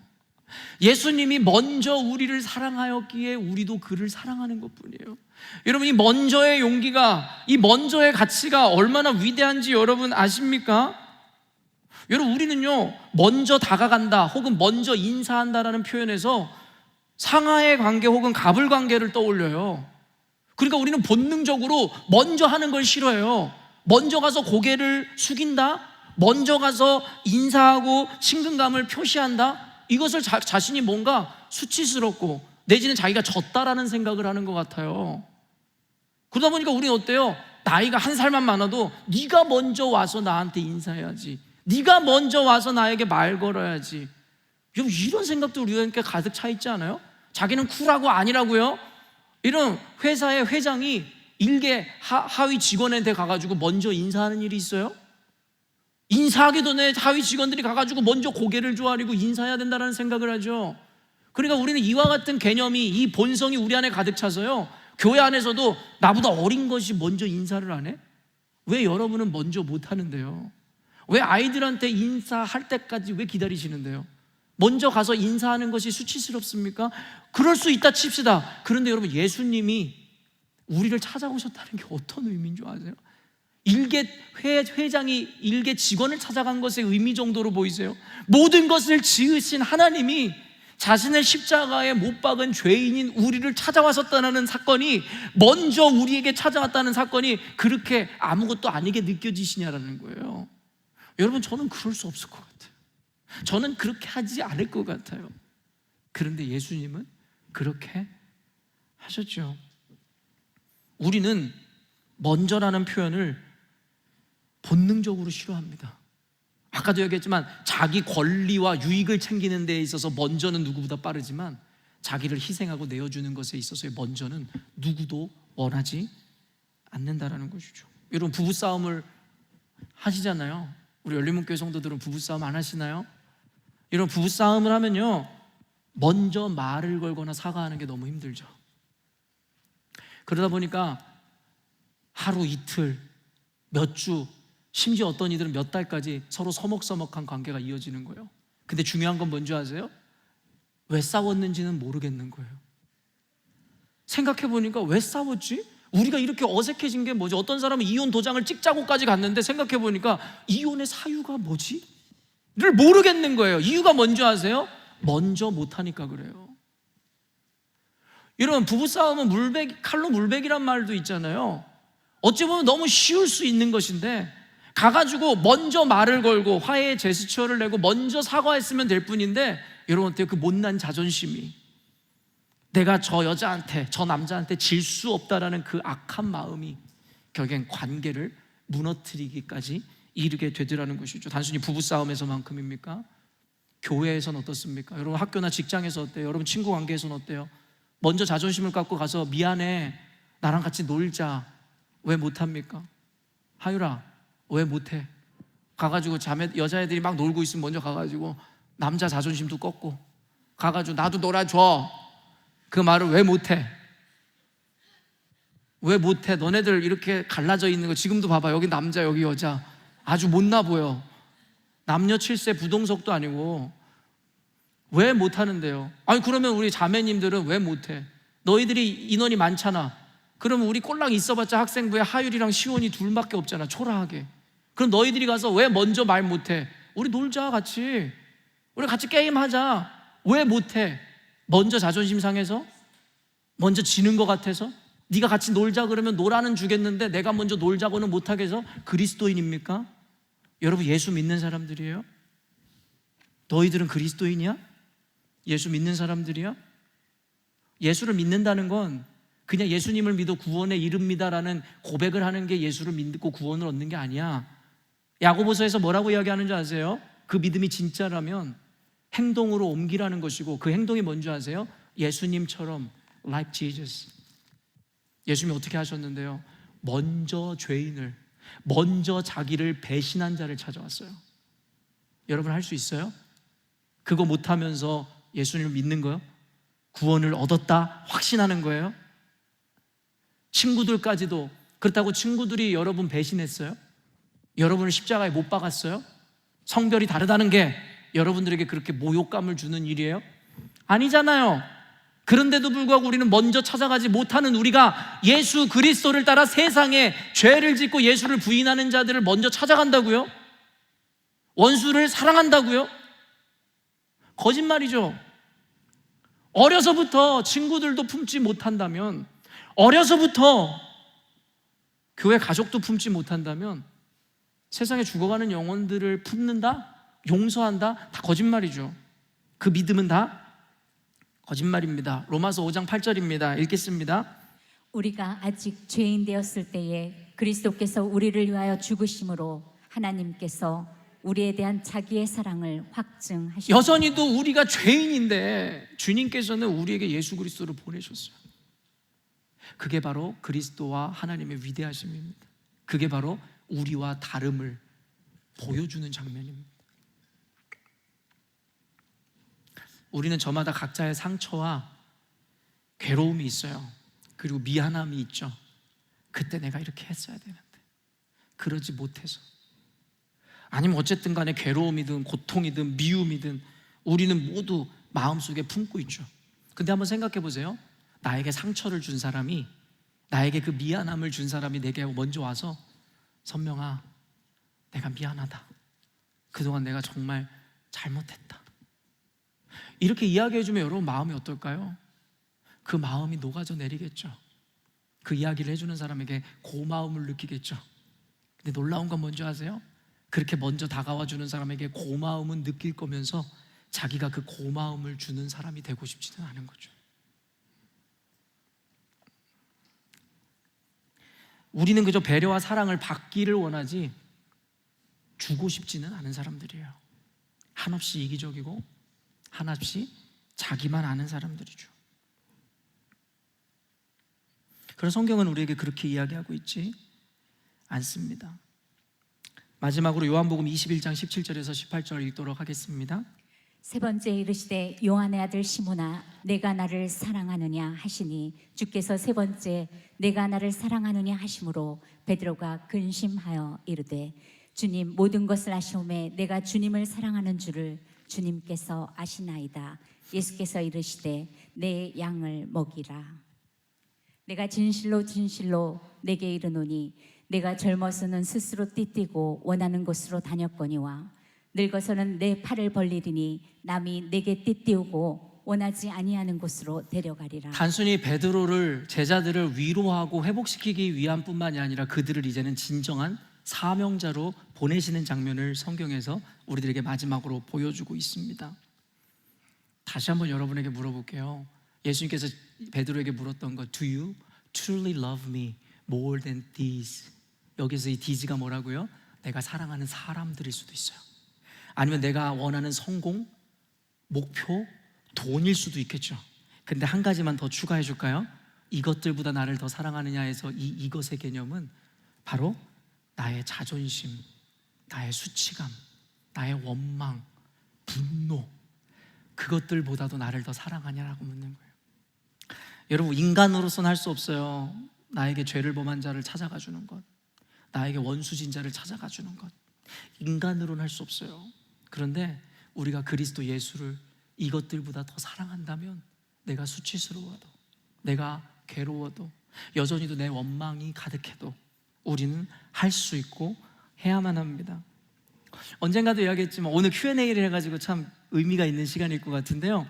예수님이 먼저 우리를 사랑하였기에 우리도 그를 사랑하는 것뿐이에요. 여러분, 이 먼저의 용기가, 이 먼저의 가치가 얼마나 위대한지 여러분 아십니까? 여러분, 우리는요, 먼저 다가간다 혹은 먼저 인사한다라는 표현에서 상하의 관계 혹은 갑을 관계를 떠올려요. 그러니까 우리는 본능적으로 먼저 하는 걸 싫어해요. 먼저 가서 고개를 숙인다, 먼저 가서 인사하고 친근감을 표시한다, 이것을 자신이 뭔가 수치스럽고 내지는 자기가 졌다라는 생각을 하는 것 같아요. 그러다 보니까 우리는 어때요? 나이가 한 살만 많아도 네가 먼저 와서 나한테 인사해야지, 네가 먼저 와서 나에게 말 걸어야지. 여러분, 이런 생각도 우리가 가득 차 있지 않아요? 자기는 쿨하고 아니라고요? 이런 회사의 회장이 일개 하위 직원한테 가가지고 먼저 인사하는 일이 있어요? 인사하기 전에 하위 직원들이 가가지고 먼저 고개를 조아리고 인사해야 된다는 생각을 하죠. 그러니까 우리는 이와 같은 개념이, 이 본성이 우리 안에 가득 차서요, 교회 안에서도 나보다 어린 것이 먼저 인사를 안 해? 왜 여러분은 먼저 못 하는데요? 왜 아이들한테 인사할 때까지 왜 기다리시는데요? 먼저 가서 인사하는 것이 수치스럽습니까? 그럴 수 있다 칩시다. 그런데 여러분, 예수님이 우리를 찾아오셨다는 게 어떤 의미인 줄 아세요? 일개 회장이 일개 직원을 찾아간 것의 의미 정도로 보이세요? 모든 것을 지으신 하나님이 자신의 십자가에 못 박은 죄인인 우리를 찾아왔었다는 사건이, 먼저 우리에게 찾아왔다는 사건이 그렇게 아무것도 아니게 느껴지시냐라는 거예요. 여러분, 저는 그럴 수 없을 것 같아요. 저는 그렇게 하지 않을 것 같아요. 그런데 예수님은 그렇게 하셨죠. 우리는 먼저라는 표현을 본능적으로 싫어합니다. 아까도 얘기했지만 자기 권리와 유익을 챙기는 데에 있어서 먼저는 누구보다 빠르지만 자기를 희생하고 내어주는 것에 있어서의 먼저는 누구도 원하지 않는다라는 것이죠. 여러분, 부부싸움을 하시잖아요. 우리 열린문교회 성도들은 부부싸움 안 하시나요? 이런 부부싸움을 하면요, 먼저 말을 걸거나 사과하는 게 너무 힘들죠. 그러다 보니까 하루 이틀, 몇 주, 심지어 어떤 이들은 몇 달까지 서로 서먹서먹한 관계가 이어지는 거예요. 근데 중요한 건 뭔지 아세요? 왜 싸웠는지는 모르겠는 거예요. 생각해 보니까 왜 싸웠지? 우리가 이렇게 어색해진 게 뭐지? 어떤 사람은 이혼 도장을 찍자고까지 갔는데 생각해 보니까 이혼의 사유가 뭐지? 를 모르겠는 거예요. 이유가 뭔지 아세요? 먼저 못하니까 그래요. 여러분, 부부싸움은 칼로 물베기란 말도 있잖아요. 어찌 보면 너무 쉬울 수 있는 것인데 가가지고 먼저 말을 걸고 화해의 제스처를 내고 먼저 사과했으면 될 뿐인데, 여러분 어때요? 그 못난 자존심이, 내가 저 여자한테, 저 남자한테 질 수 없다라는 그 악한 마음이 결국엔 관계를 무너뜨리기까지 이르게 되더라는 것이죠. 단순히 부부싸움에서만큼입니까? 교회에서는 어떻습니까? 여러분, 학교나 직장에서 어때요? 여러분, 친구 관계에서는 어때요? 먼저 자존심을 갖고 가서 미안해, 나랑 같이 놀자. 왜 못합니까? 하율아, 왜 못해? 가가지고 여자애들이 막 놀고 있으면 먼저 가가지고 남자 자존심도 꺾고 가가지고 나도 놀아줘. 그 말을 왜 못해? 왜 못해? 너네들 이렇게 갈라져 있는 거 지금도 봐봐. 여기 남자, 여기 여자. 아주 못나 보여. 남녀 칠세 부동석도 아니고 왜 못하는데요? 아니, 그러면 우리 자매님들은 왜 못해? 너희들이 인원이 많잖아. 그러면 우리 꼴랑 있어봤자 학생부에 하율이랑 시온이 둘밖에 없잖아, 초라하게. 그럼 너희들이 가서 왜 먼저 말 못해? 우리 놀자, 같이. 우리 같이 게임하자. 왜 못해? 먼저 자존심 상해서? 먼저 지는 것 같아서? 네가 같이 놀자 그러면 놀아는 주겠는데 내가 먼저 놀자고는 못하게 해서 그리스도인입니까? 여러분, 예수 믿는 사람들이에요? 너희들은 그리스도인이야? 예수 믿는 사람들이야? 예수를 믿는다는 건 그냥 예수님을 믿어 구원에 이릅니다라는 고백을 하는 게 예수를 믿고 구원을 얻는 게 아니야. 야고보서에서 뭐라고 이야기하는지 아세요? 그 믿음이 진짜라면 행동으로 옮기라는 것이고, 그 행동이 뭔지 아세요? 예수님처럼 like Jesus. 예수님이 어떻게 하셨는데요? 먼저 죄인을, 먼저 자기를 배신한 자를 찾아왔어요. 여러분, 할 수 있어요? 그거 못하면서 예수님을 믿는 거요? 구원을 얻었다 확신하는 거예요. 친구들까지도. 그렇다고 친구들이 여러분 배신했어요? 여러분을 십자가에 못 박았어요? 성별이 다르다는 게 여러분들에게 그렇게 모욕감을 주는 일이에요? 아니잖아요. 그런데도 불구하고 우리는 먼저 찾아가지 못하는 우리가 예수 그리스도를 따라 세상에 죄를 짓고 예수를 부인하는 자들을 먼저 찾아간다고요? 원수를 사랑한다고요? 거짓말이죠. 어려서부터 친구들도 품지 못한다면, 어려서부터 교회 가족도 품지 못한다면 세상에 죽어가는 영혼들을 품는다? 용서한다? 다 거짓말이죠. 그 믿음은 다 거짓말입니다. 로마서 5장 8절입니다. 읽겠습니다. 우리가 아직 죄인 되었을 때에 그리스도께서 우리를 위하여 죽으심으로 하나님께서 우리에 대한 자기의 사랑을 확증하셨습니다. 여전히도 우리가 죄인인데 주님께서는 우리에게 예수 그리스도를 보내셨어요. 그게 바로 그리스도와 하나님의 위대하심입니다. 그게 바로 우리와 다름을 보여주는 장면입니다. 우리는 저마다 각자의 상처와 괴로움이 있어요. 그리고 미안함이 있죠. 그때 내가 이렇게 했어야 되는데 그러지 못해서, 아니면 어쨌든 간에 괴로움이든 고통이든 미움이든 우리는 모두 마음속에 품고 있죠. 근데 한번 생각해 보세요. 나에게 상처를 준 사람이, 나에게 그 미안함을 준 사람이 내게 먼저 와서 선명아, 내가 미안하다. 그동안 내가 정말 잘못했다. 이렇게 이야기해주면 여러분 마음이 어떨까요? 그 마음이 녹아져 내리겠죠. 그 이야기를 해주는 사람에게 고마움을 느끼겠죠. 근데 놀라운 건 뭔지 아세요? 그렇게 먼저 다가와 주는 사람에게 고마움은 느낄 거면서 자기가 그 고마움을 주는 사람이 되고 싶지는 않은 거죠. 우리는 그저 배려와 사랑을 받기를 원하지 주고 싶지는 않은 사람들이에요. 한없이 이기적이고 한없이 자기만 아는 사람들이죠. 그래서 성경은 우리에게 그렇게 이야기하고 있지 않습니다. 마지막으로 요한복음 21장 17절에서 18절 읽도록 하겠습니다. 세 번째 이르시되 요한의 아들 시몬아 내가 나를 사랑하느냐 하시니 주께서 세 번째 내가 나를 사랑하느냐 하심으로 베드로가 근심하여 이르되 주님 모든 것을 아시오매 내가 주님을 사랑하는 줄을 주님께서 아시나이다. 예수께서 이르시되 내 양을 먹이라. 내가 진실로 진실로 내게 이르노니 내가 젊어서는 스스로 띠뛰고 원하는 곳으로 다녔거니와 늙어서는 내 팔을 벌리리니 남이 내게 띠띠우고 원하지 아니하는 곳으로 데려가리라. 단순히 베드로를, 제자들을 위로하고 회복시키기 위한 뿐만이 아니라 그들을 이제는 진정한 사명자로 보내시는 장면을 성경에서 우리들에게 마지막으로 보여주고 있습니다. 다시 한번 여러분에게 물어볼게요. 예수님께서 베드로에게 물었던 것, Do you truly love me more than these? 여기서 이 these가 뭐라고요? 내가 사랑하는 사람들일 수도 있어요. 아니면 내가 원하는 성공, 목표, 돈일 수도 있겠죠. 근데 한 가지만 더 추가해 줄까요? 이것들보다 나를 더 사랑하느냐 해서 이것의 개념은 바로 나의 자존심, 나의 수치감, 나의 원망, 분노, 그것들보다도 나를 더 사랑하냐라고 묻는 거예요. 여러분, 인간으로서는 할 수 없어요. 나에게 죄를 범한 자를 찾아가 주는 것, 나에게 원수진 자를 찾아가 주는 것, 인간으로는 할 수 없어요. 그런데 우리가 그리스도 예수를 이것들보다 더 사랑한다면 내가 수치스러워도, 내가 괴로워도, 여전히도 내 원망이 가득해도 우리는 할 수 있고 해야만 합니다. 언젠가도 이야기했지만 오늘 Q&A를 해가지고 참 의미가 있는 시간일 것 같은데요.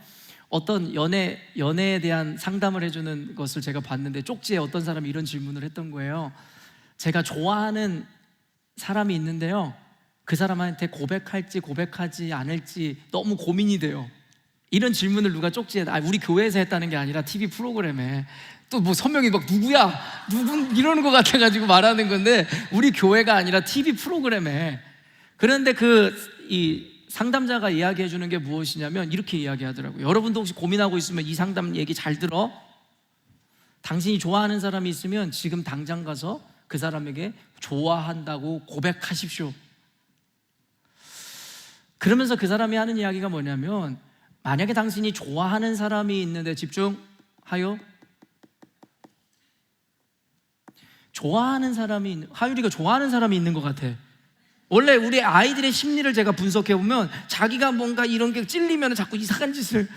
어떤 연애에 대한 상담을 해주는 것을 제가 봤는데 쪽지에 어떤 사람이 이런 질문을 했던 거예요. 제가 좋아하는 사람이 있는데요, 그 사람한테 고백할지 고백하지 않을지 너무 고민이 돼요. 이런 질문을 누가 쪽지에, 우리 교회에서 했다는 게 아니라 TV 프로그램에, 또 뭐 선명히 막 누구야 누군 이러는 것 같아가지고 말하는 건데, 우리 교회가 아니라 TV 프로그램에. 그런데 이 상담자가 이야기해 주는 게 무엇이냐면 이렇게 이야기하더라고요. 여러분도 혹시 고민하고 있으면 이 상담 얘기 잘 들어. 당신이 좋아하는 사람이 있으면 지금 당장 가서 그 사람에게 좋아한다고 고백하십시오. 그러면서 그 사람이 하는 이야기가 뭐냐면, 만약에 당신이 좋아하는 사람이 있는데, 집중하여. 하율이가 좋아하는 사람이 있는 것 같아. 원래 우리 아이들의 심리를 제가 분석해보면 자기가 뭔가 이런 게 찔리면 자꾸 이상한 짓을.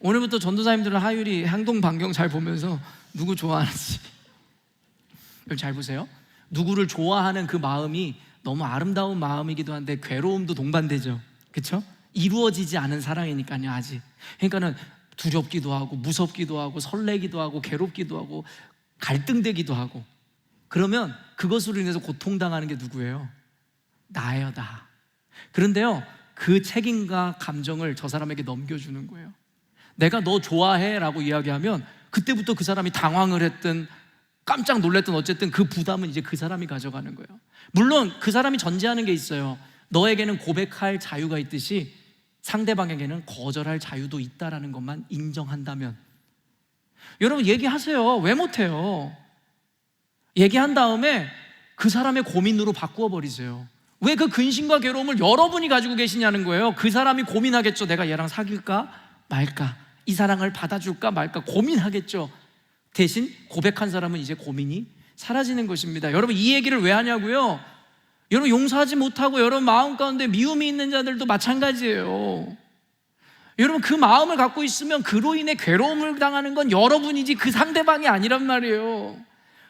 오늘부터 전도사님들은 하율이 행동 반경 잘 보면서 누구 좋아하는지 잘 보세요. 누구를 좋아하는 그 마음이 너무 아름다운 마음이기도 한데 괴로움도 동반되죠. 그렇죠? 이루어지지 않은 사랑이니까요, 아직. 그러니까는 두렵기도 하고 무섭기도 하고 설레기도 하고 괴롭기도 하고 갈등되기도 하고. 그러면 그것으로 인해서 고통당하는 게 누구예요? 나예요, 나. 그런데요, 그 책임과 감정을 저 사람에게 넘겨주는 거예요. 내가 너 좋아해 라고 이야기하면 그때부터 그 사람이 당황을 했든 깜짝 놀랐든 어쨌든 그 부담은 이제 그 사람이 가져가는 거예요. 물론 그 사람이 전제하는 게 있어요. 너에게는 고백할 자유가 있듯이 상대방에게는 거절할 자유도 있다라는 것만 인정한다면. 여러분, 얘기하세요. 왜 못해요? 얘기한 다음에 그 사람의 고민으로 바꾸어 버리세요. 왜 그 근심과 괴로움을 여러분이 가지고 계시냐는 거예요. 그 사람이 고민하겠죠. 내가 얘랑 사귈까 말까, 이 사랑을 받아줄까 말까 고민하겠죠. 대신 고백한 사람은 이제 고민이 사라지는 것입니다. 여러분, 이 얘기를 왜 하냐고요? 여러분, 용서하지 못하고 여러분 마음 가운데 미움이 있는 자들도 마찬가지예요. 여러분, 그 마음을 갖고 있으면 그로 인해 괴로움을 당하는 건 여러분이지 그 상대방이 아니란 말이에요.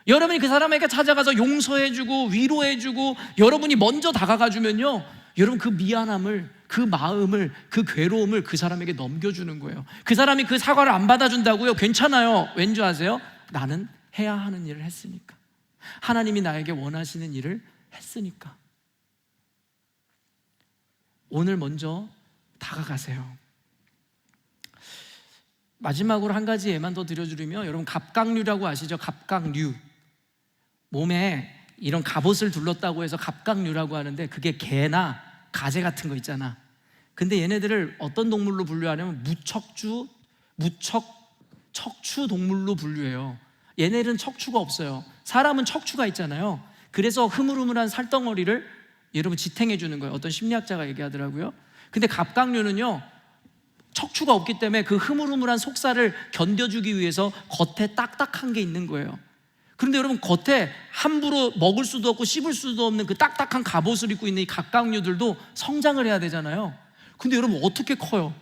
여러분이 그 사람에게 찾아가서 용서해주고 위로해주고 여러분이 먼저 다가가주면요, 여러분 그 미안함을, 그 마음을, 그 괴로움을 그 사람에게 넘겨주는 거예요. 그 사람이 그 사과를 안 받아준다고요? 괜찮아요. 왠지 아세요? 나는 해야 하는 일을 했으니까. 하나님이 나에게 원하시는 일을 했으니까. 오늘 먼저 다가가세요. 마지막으로 한 가지 예만 더 드려드리면, 여러분 갑각류라고 아시죠? 갑각류. 몸에 이런 갑옷을 둘렀다고 해서 갑각류라고 하는데, 그게 개나 가재 같은 거 있잖아. 근데 얘네들을 어떤 동물로 분류하냐면 척추 동물로 분류해요. 얘네들은 척추가 없어요. 사람은 척추가 있잖아요. 그래서 흐물흐물한 살덩어리를 여러분 지탱해 주는 거예요. 어떤 심리학자가 얘기하더라고요. 근데 갑각류는요, 척추가 없기 때문에 그 흐물흐물한 속살을 견뎌주기 위해서 겉에 딱딱한 게 있는 거예요. 그런데 여러분, 겉에 함부로 먹을 수도 없고 씹을 수도 없는 그 딱딱한 갑옷을 입고 있는 이 갑각류들도 성장을 해야 되잖아요. 근데 여러분 어떻게 커요?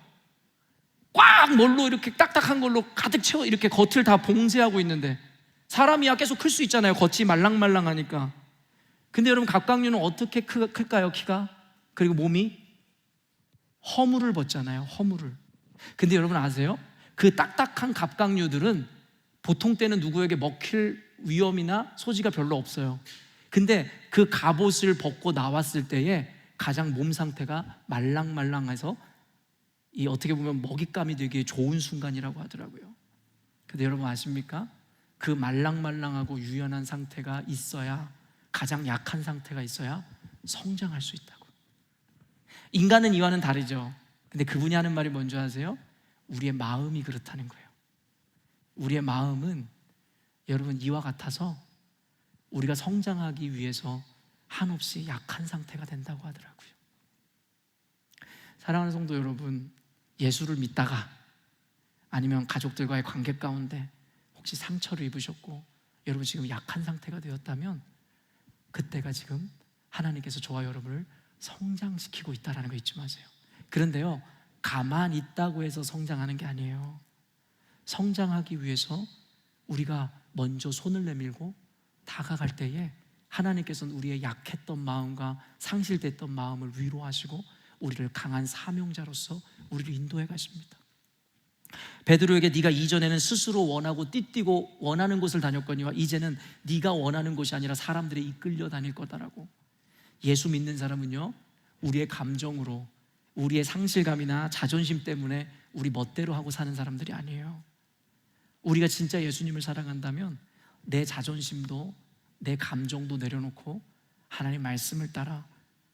꽉 뭘로 이렇게 딱딱한 걸로 가득 채워 이렇게 겉을 다 봉쇄하고 있는데, 사람이야 계속 클 수 있잖아요. 겉이 말랑말랑하니까. 근데 여러분, 갑각류는 어떻게 클까요? 키가? 그리고 몸이 허물을 벗잖아요. 허물을. 근데 여러분 아세요? 그 딱딱한 갑각류들은 보통 때는 누구에게 먹힐 위험이나 소지가 별로 없어요. 근데 그 갑옷을 벗고 나왔을 때에 가장 몸 상태가 말랑말랑해서 이 어떻게 보면 먹잇감이 되기 좋은 순간이라고 하더라고요. 근데 여러분 아십니까? 그 말랑말랑하고 유연한 상태가 있어야, 가장 약한 상태가 있어야 성장할 수 있다고. 인간은 이와는 다르죠. 근데 그분이 하는 말이 뭔지 아세요? 우리의 마음이 그렇다는 거예요. 우리의 마음은 여러분 이와 같아서 우리가 성장하기 위해서 한없이 약한 상태가 된다고 하더라고요. 사랑하는 성도 여러분, 예수를 믿다가 아니면 가족들과의 관계 가운데 혹시 상처를 입으셨고 여러분 지금 약한 상태가 되었다면, 그때가 지금 하나님께서 저와 여러분을 성장시키고 있다는 거 잊지 마세요. 그런데요, 가만히 있다고 해서 성장하는 게 아니에요. 성장하기 위해서 우리가 먼저 손을 내밀고 다가갈 때에 하나님께서는 우리의 약했던 마음과 상실됐던 마음을 위로하시고 우리를 강한 사명자로서 우리를 인도해 가십니다. 베드로에게 네가 이전에는 스스로 원하고 띠띠고 원하는 곳을 다녔거니와 이제는 네가 원하는 곳이 아니라 사람들이 이끌려 다닐 거다라고. 예수 믿는 사람은요, 우리의 감정으로, 우리의 상실감이나 자존심 때문에 우리 멋대로 하고 사는 사람들이 아니에요. 우리가 진짜 예수님을 사랑한다면 내 자존심도 내 감정도 내려놓고 하나님 말씀을 따라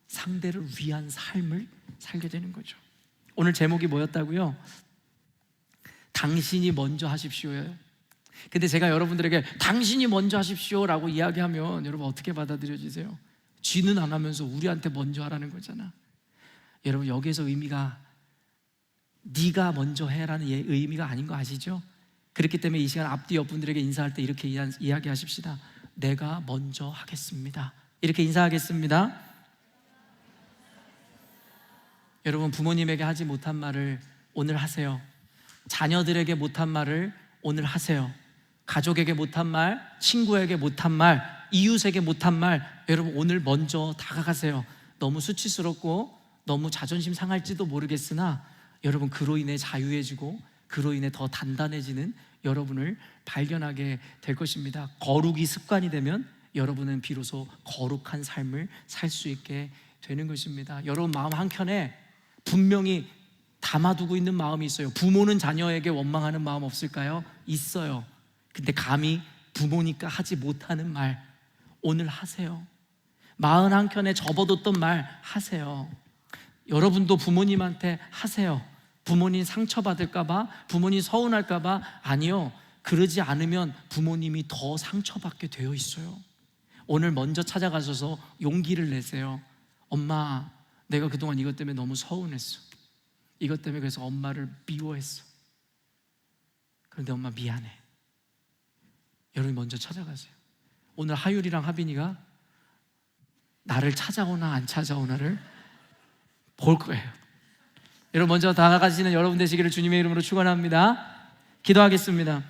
상대를 위한 삶을 살게 되는 거죠. 오늘 제목이 뭐였다고요? 당신이 먼저 하십시오예요. 근데 제가 여러분들에게 당신이 먼저 하십시오라고 이야기하면 여러분 어떻게 받아들여지세요? 쥐는 안 하면서 우리한테 먼저 하라는 거잖아. 여러분, 여기에서 의미가 네가 먼저 해라는 의미가 아닌 거 아시죠? 그렇기 때문에 이 시간 앞뒤 옆분들에게 인사할 때 이렇게 이야기하십시다. 내가 먼저 하겠습니다. 이렇게 인사하겠습니다. 여러분, 부모님에게 하지 못한 말을 오늘 하세요. 자녀들에게 못한 말을 오늘 하세요. 가족에게 못한 말, 친구에게 못한 말, 이웃에게 못한 말, 여러분 오늘 먼저 다가가세요. 너무 수치스럽고 너무 자존심 상할지도 모르겠으나 여러분, 그로 인해 자유해지고 그로 인해 더 단단해지는 여러분을 발견하게 될 것입니다. 거룩이 습관이 되면 여러분은 비로소 거룩한 삶을 살 수 있게 되는 것입니다. 여러분 마음 한켠에 분명히 담아두고 있는 마음이 있어요. 부모는 자녀에게 원망하는 마음 없을까요? 있어요. 근데 감히 부모니까 하지 못하는 말 오늘 하세요. 마음 한켠에 접어뒀던 말 하세요. 여러분도 부모님한테 하세요. 부모님 상처받을까봐, 부모님 서운할까봐. 아니요, 그러지 않으면 부모님이 더 상처받게 되어 있어요. 오늘 먼저 찾아가셔서 용기를 내세요. 엄마, 내가 그동안 이것 때문에 너무 서운했어. 이것 때문에 그래서 엄마를 미워했어. 그런데 엄마 미안해. 여러분이 먼저 찾아가세요. 오늘 하율이랑 하빈이가 나를 찾아오나 안 찾아오나를 볼 거예요. 여러분 먼저 다가가시는 여러분 되시기를 주님의 이름으로 축원합니다. 기도하겠습니다.